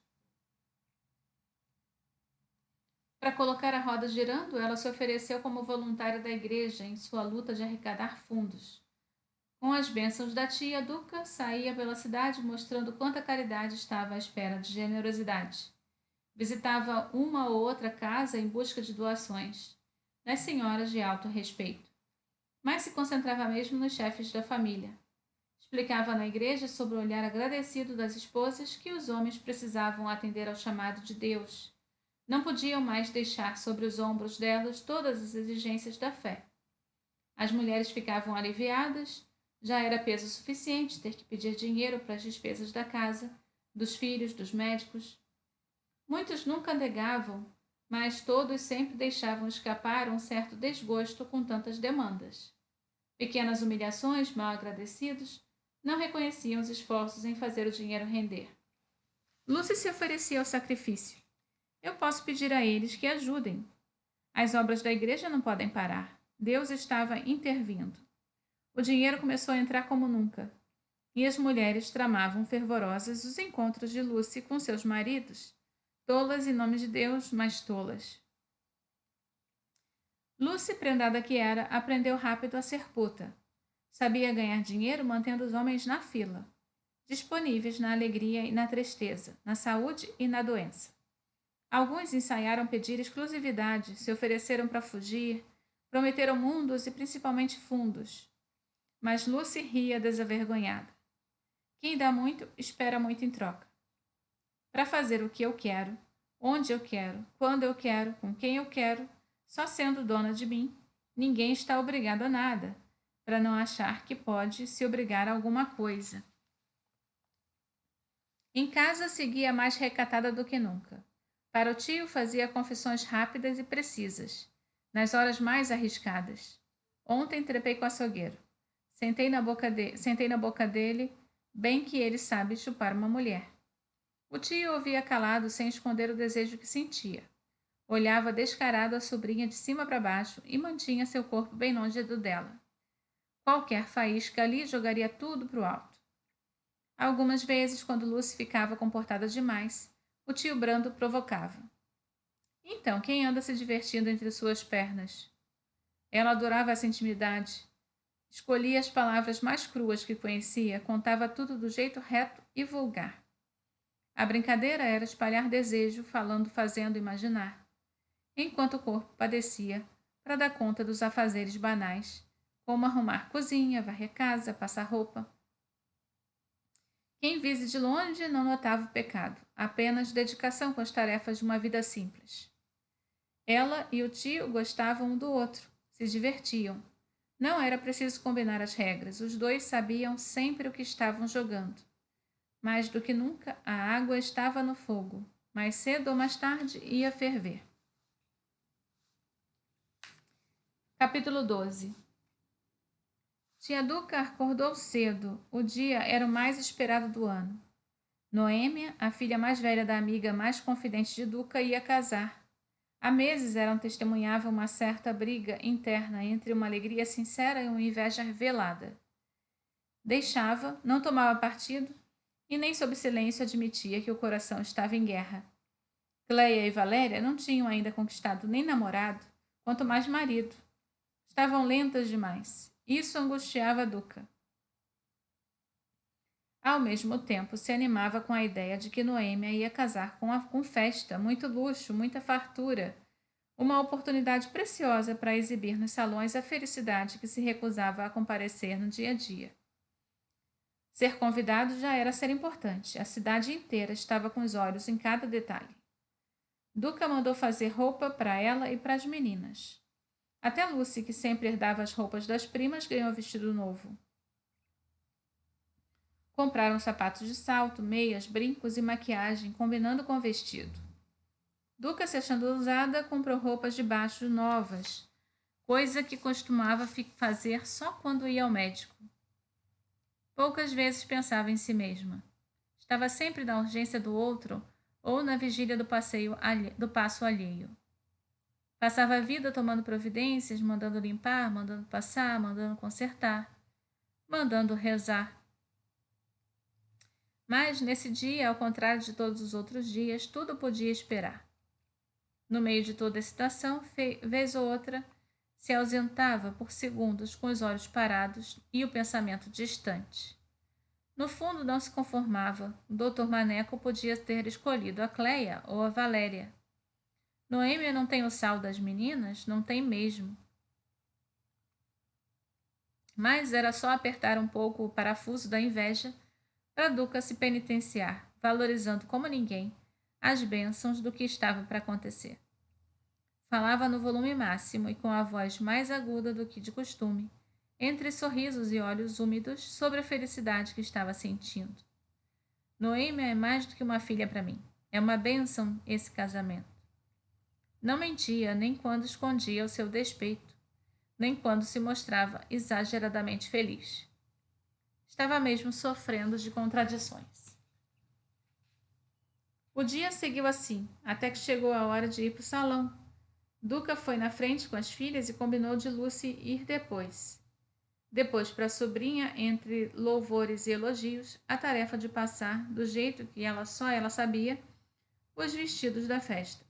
Para colocar a roda girando, ela se ofereceu como voluntária da igreja em sua luta de arrecadar fundos. Com as bênçãos da tia, Duca saía pela cidade mostrando quanta caridade estava à espera de generosidade. Visitava uma ou outra casa em busca de doações, das senhoras de alto respeito, mas se concentrava mesmo nos chefes da família. Explicava na igreja sobre o olhar agradecido das esposas que os homens precisavam atender ao chamado de Deus. Não podiam mais deixar sobre os ombros delas todas as exigências da fé. As mulheres ficavam aliviadas, já era peso suficiente ter que pedir dinheiro para as despesas da casa, dos filhos, dos médicos. Muitos nunca negavam, mas todos sempre deixavam escapar um certo desgosto com tantas demandas. Pequenas humilhações, mal agradecidos, não reconheciam os esforços em fazer o dinheiro render. Lucy se oferecia ao sacrifício. Eu posso pedir a eles que ajudem. As obras da igreja não podem parar. Deus estava intervindo. O dinheiro começou a entrar como nunca. E as mulheres tramavam fervorosas os encontros de Lucy com seus maridos. Tolas em nome de Deus, mas tolas. Lucy, prendada que era, aprendeu rápido a ser puta. Sabia ganhar dinheiro mantendo os homens na fila, disponíveis na alegria e na tristeza, na saúde e na doença. Alguns ensaiaram pedir exclusividade, se ofereceram para fugir, prometeram mundos e principalmente fundos. Mas Lucy ria desavergonhada. Quem dá muito, espera muito em troca. Para fazer o que eu quero, onde eu quero, quando eu quero, com quem eu quero, só sendo dona de mim, ninguém está obrigado a nada, para não achar que pode se obrigar a alguma coisa. Em casa seguia mais recatada do que nunca. Para o tio fazia confissões rápidas e precisas, nas horas mais arriscadas. Ontem trepei com o açougueiro. Sentei na boca dele, bem que ele sabe chupar uma mulher. O tio ouvia calado sem esconder o desejo que sentia. Olhava descarado a sobrinha de cima para baixo e mantinha seu corpo bem longe do dela. Qualquer faísca ali jogaria tudo para o alto. Algumas vezes, quando Lucy ficava comportada demais, o tio Brando provocava. Então, quem anda se divertindo entre suas pernas? Ela adorava essa intimidade. Escolhia as palavras mais cruas que conhecia, contava tudo do jeito reto e vulgar. A brincadeira era espalhar desejo, falando, fazendo, imaginar, enquanto o corpo padecia para dar conta dos afazeres banais, como arrumar cozinha, varrer casa, passar roupa. Quem visse de longe não notava o pecado, apenas dedicação com as tarefas de uma vida simples. Ela e o tio gostavam um do outro, se divertiam. Não era preciso combinar as regras, os dois sabiam sempre o que estavam jogando. Mais do que nunca, a água estava no fogo. Mais cedo ou mais tarde ia ferver. Capítulo 12. Tia Duca acordou cedo. O dia era o mais esperado do ano. Noêmia, a filha mais velha da amiga mais confidente de Duca, ia casar. Há meses ela testemunhava uma certa briga interna entre uma alegria sincera e uma inveja velada. Deixava, não tomava partido e nem sob silêncio admitia que o coração estava em guerra. Cleia e Valéria não tinham ainda conquistado nem namorado, quanto mais marido. Estavam lentas demais. Isso angustiava Duca. Ao mesmo tempo, se animava com a ideia de que Noêmia ia casar com festa, muito luxo, muita fartura, uma oportunidade preciosa para exibir nos salões a felicidade que se recusava a comparecer no dia a dia. Ser convidado já era ser importante. A cidade inteira estava com os olhos em cada detalhe. Duca mandou fazer roupa para ela e para as meninas. Até Lucy, que sempre herdava as roupas das primas, ganhou vestido novo. Compraram sapatos de salto, meias, brincos e maquiagem, combinando com o vestido. Duca, se achando ousada, comprou roupas de baixo novas, coisa que costumava fazer só quando ia ao médico. Poucas vezes pensava em si mesma. Estava sempre na urgência do outro ou na vigília do passo alheio. Passava a vida tomando providências, mandando limpar, mandando passar, mandando consertar, mandando rezar. Mas, nesse dia, ao contrário de todos os outros dias, tudo podia esperar. No meio de toda a excitação, vez ou outra, se ausentava por segundos com os olhos parados e o pensamento distante. No fundo, não se conformava. O Dr. Maneco podia ter escolhido a Cleia ou a Valéria. Noêmia não tem o sal das meninas? Não tem mesmo. Mas era só apertar um pouco o parafuso da inveja para Duca se penitenciar, valorizando como ninguém as bênçãos do que estava para acontecer. Falava no volume máximo e com a voz mais aguda do que de costume, entre sorrisos e olhos úmidos, sobre a felicidade que estava sentindo. Noêmia é mais do que uma filha para mim. É uma bênção esse casamento. Não mentia nem quando escondia o seu despeito, nem quando se mostrava exageradamente feliz. Estava mesmo sofrendo de contradições. O dia seguiu assim, até que chegou a hora de ir para o salão. Duca foi na frente com as filhas e combinou de Lucy ir depois. Depois, para a sobrinha, entre louvores e elogios, a tarefa de passar, do jeito que só ela sabia, os vestidos da festa.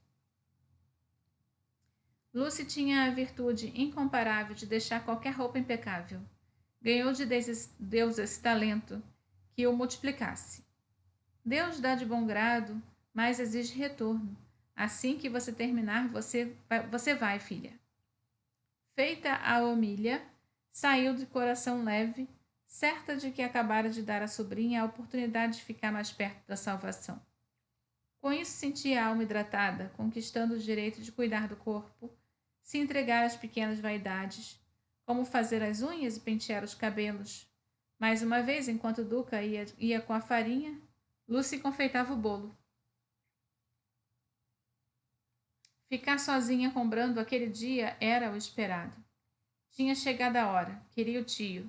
Lucy tinha a virtude incomparável de deixar qualquer roupa impecável. Ganhou de Deus esse talento que o multiplicasse. Deus dá de bom grado, mas exige retorno. Assim que você terminar, você vai, filha. Feita a homilha, saiu de coração leve, certa de que acabara de dar à sobrinha a oportunidade de ficar mais perto da salvação. Com isso sentia a alma hidratada, conquistando o direito de cuidar do corpo, se entregar às pequenas vaidades, como fazer as unhas e pentear os cabelos. Mais uma vez, enquanto Duca ia com a farinha, Lucy confeitava o bolo. Ficar sozinha comprando aquele dia era o esperado. Tinha chegado a hora, queria o tio,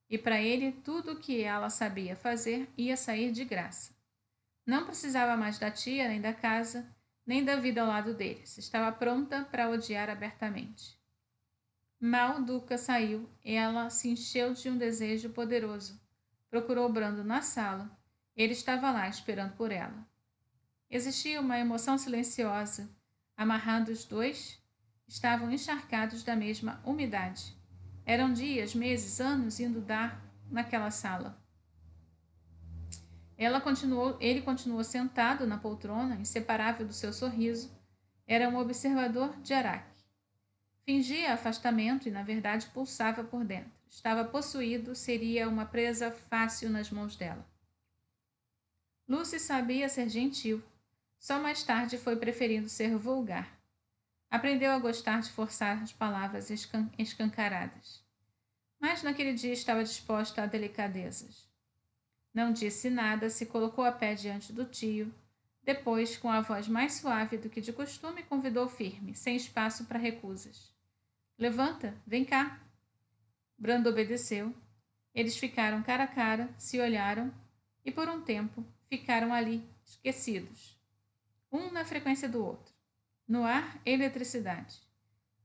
e para ele tudo o que ela sabia fazer ia sair de graça. Não precisava mais da tia, nem da casa, nem da vida ao lado deles. Estava pronta para odiar abertamente. Mal Duca saiu, ela se encheu de um desejo poderoso. Procurou Brando na sala. Ele estava lá esperando por ela. Existia uma emoção silenciosa. Amarrados os dois, estavam encharcados da mesma umidade. Eram dias, meses, anos indo dar naquela sala. Ele continuou sentado na poltrona, inseparável do seu sorriso. Era um observador de Araque. Fingia afastamento e, na verdade, pulsava por dentro. Estava possuído, seria uma presa fácil nas mãos dela. Lucy sabia ser gentil. Só mais tarde foi preferindo ser vulgar. Aprendeu a gostar de forçar as palavras escancaradas. Mas naquele dia estava disposta a delicadezas. Não disse nada, se colocou a pé diante do tio. Depois, com a voz mais suave do que de costume, convidou firme, sem espaço para recusas. Levanta, vem cá. Brando obedeceu. Eles ficaram cara a cara, se olharam e, por um tempo, ficaram ali, esquecidos, um na frequência do outro. No ar, eletricidade.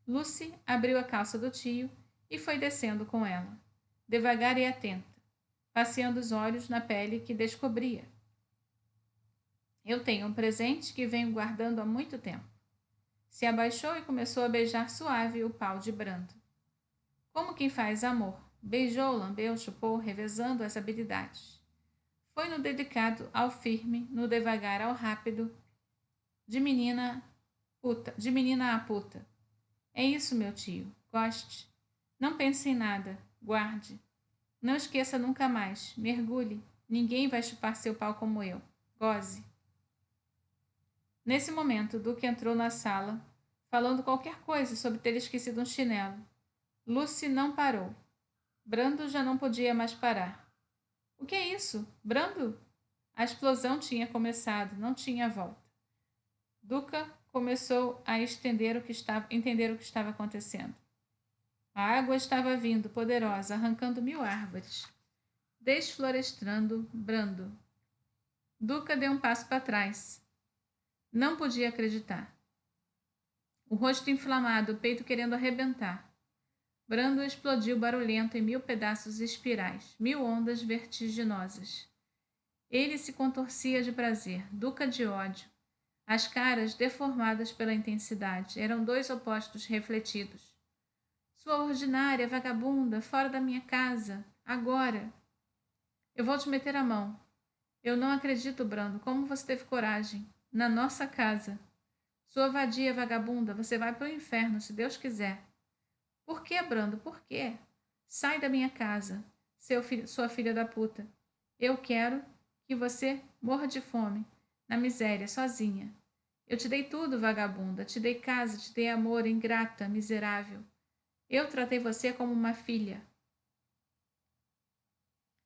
Lucy abriu a calça do tio e foi descendo com ela, devagar e atenta, passeando os olhos na pele que descobria. Eu tenho um presente que venho guardando há muito tempo. Se abaixou e começou a beijar suave o pau de Brando. Como quem faz amor. Beijou, lambeu, chupou, revezando as habilidades. Foi no delicado ao firme, no devagar ao rápido, de menina a puta. É isso, meu tio. Goste. Não pense em nada. Guarde. Não esqueça nunca mais. Mergulhe. Ninguém vai chupar seu pau como eu. Goze. Nesse momento, Duque entrou na sala, falando qualquer coisa sobre ter esquecido um chinelo. Lucy não parou. Brando já não podia mais parar. O que é isso? Brando? A explosão tinha começado, não tinha volta. Duca começou a entender o que estava acontecendo. A água estava vindo, poderosa, arrancando 1000 árvores, desflorestrando Brando. Duca deu um passo para trás. Não podia acreditar. O rosto inflamado, o peito querendo arrebentar. Brando explodiu barulhento em 1000 pedaços espirais, 1000 ondas vertiginosas. Ele se contorcia de prazer, Duca de ódio. As caras, deformadas pela intensidade, eram 2 opostos refletidos. Sua ordinária, vagabunda, fora da minha casa, agora. Eu vou te meter a mão. Eu não acredito, Brando, como você teve coragem. Na nossa casa. Sua vadia, vagabunda, você vai para o inferno, se Deus quiser. Por que, Brando, por quê? Sai da minha casa, sua filha da puta. Eu quero que você morra de fome, na miséria, sozinha. Eu te dei tudo, vagabunda. Te dei casa, te dei amor, ingrata, miserável. Eu tratei você como uma filha.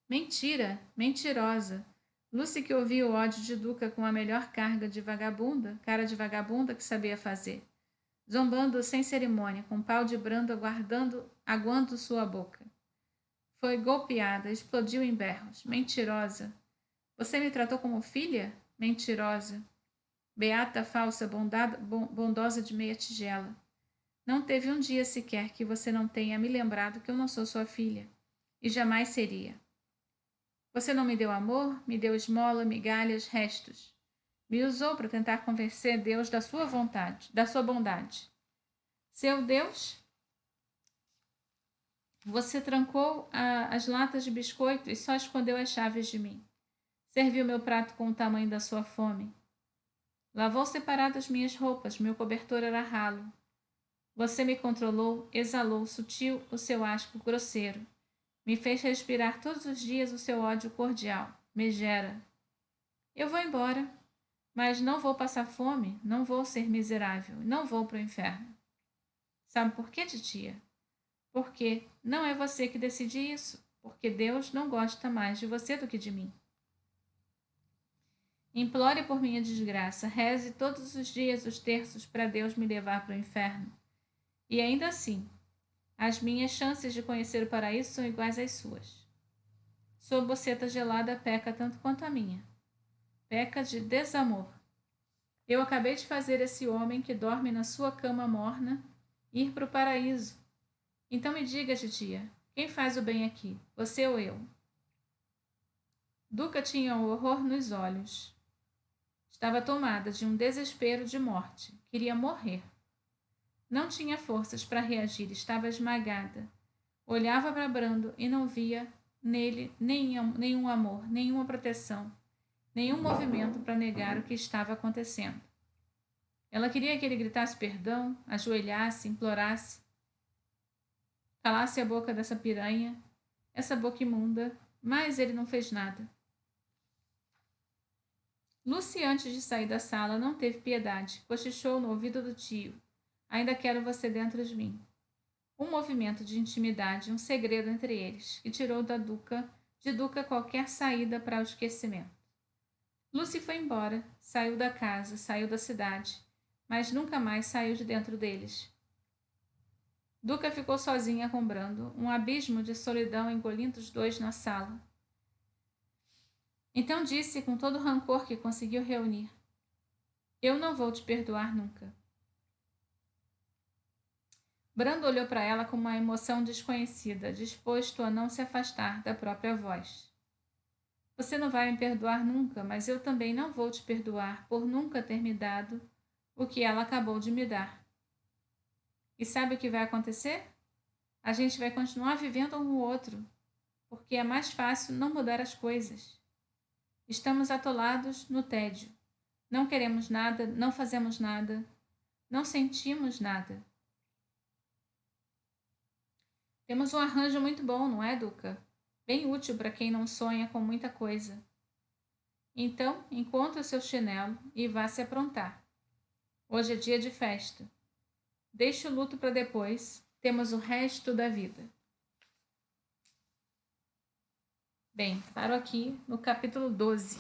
Mentira, mentirosa. Lucy, que ouvia o ódio de Duca com a melhor cara de vagabunda que sabia fazer, zombando sem cerimônia, com pau de Brando aguando sua boca. Foi golpeada, explodiu em berros. Mentirosa. Você me tratou como filha? Mentirosa. Beata, falsa, bondosa de meia tigela. Não teve um dia sequer que você não tenha me lembrado que eu não sou sua filha. E jamais seria. Você não me deu amor, me deu esmola, migalhas, restos. Me usou para tentar convencer Deus da sua vontade, da sua bondade. Seu Deus? Você trancou as latas de biscoito e só escondeu as chaves de mim. Serviu meu prato com o tamanho da sua fome. Lavou separadas minhas roupas, meu cobertor era ralo. Você me controlou, exalou sutil o seu asco grosseiro. Me fez respirar todos os dias o seu ódio cordial. Megera. Eu vou embora, mas não vou passar fome, não vou ser miserável, não vou para o inferno. Sabe por quê, titia? Porque não é você que decide isso, porque Deus não gosta mais de você do que de mim. Implore por minha desgraça, reze todos os dias os terços para Deus me levar para o inferno. E ainda assim, as minhas chances de conhecer o paraíso são iguais às suas. Sua boceta gelada peca tanto quanto a minha. Peca de desamor. Eu acabei de fazer esse homem que dorme na sua cama morna ir para o paraíso. Então me diga, titia, quem faz o bem aqui, você ou eu? Duca tinha o horror nos olhos. Estava tomada de um desespero de morte. Queria morrer. Não tinha forças para reagir, estava esmagada. Olhava para Brando e não via nele nenhum amor, nenhuma proteção, nenhum movimento para negar o que estava acontecendo. Ela queria que ele gritasse perdão, ajoelhasse, implorasse, calasse a boca dessa piranha, essa boca imunda, mas ele não fez nada. Lucy, antes de sair da sala, não teve piedade, cochichou no ouvido do tio. Ainda quero você dentro de mim. Um movimento de intimidade, um segredo entre eles, que tirou de Duca qualquer saída para o esquecimento. Lucy foi embora, saiu da casa, saiu da cidade, mas nunca mais saiu de dentro deles. Duca ficou sozinha com Brando, um abismo de solidão engolindo os dois na sala. Então disse com todo o rancor que conseguiu reunir: Eu não vou te perdoar nunca. Brando olhou para ela com uma emoção desconhecida, disposto a não se afastar da própria voz. Você não vai me perdoar nunca, mas eu também não vou te perdoar por nunca ter me dado o que ela acabou de me dar. E sabe o que vai acontecer? A gente vai continuar vivendo um com o outro, porque é mais fácil não mudar as coisas. Estamos atolados no tédio. Não queremos nada, não fazemos nada, não sentimos nada. Temos um arranjo muito bom, não é, Duca? Bem útil para quem não sonha com muita coisa. Então, encontre o seu chinelo e vá se aprontar. Hoje é dia de festa. Deixe o luto para depois. Temos o resto da vida. Bem, paro aqui no capítulo 12.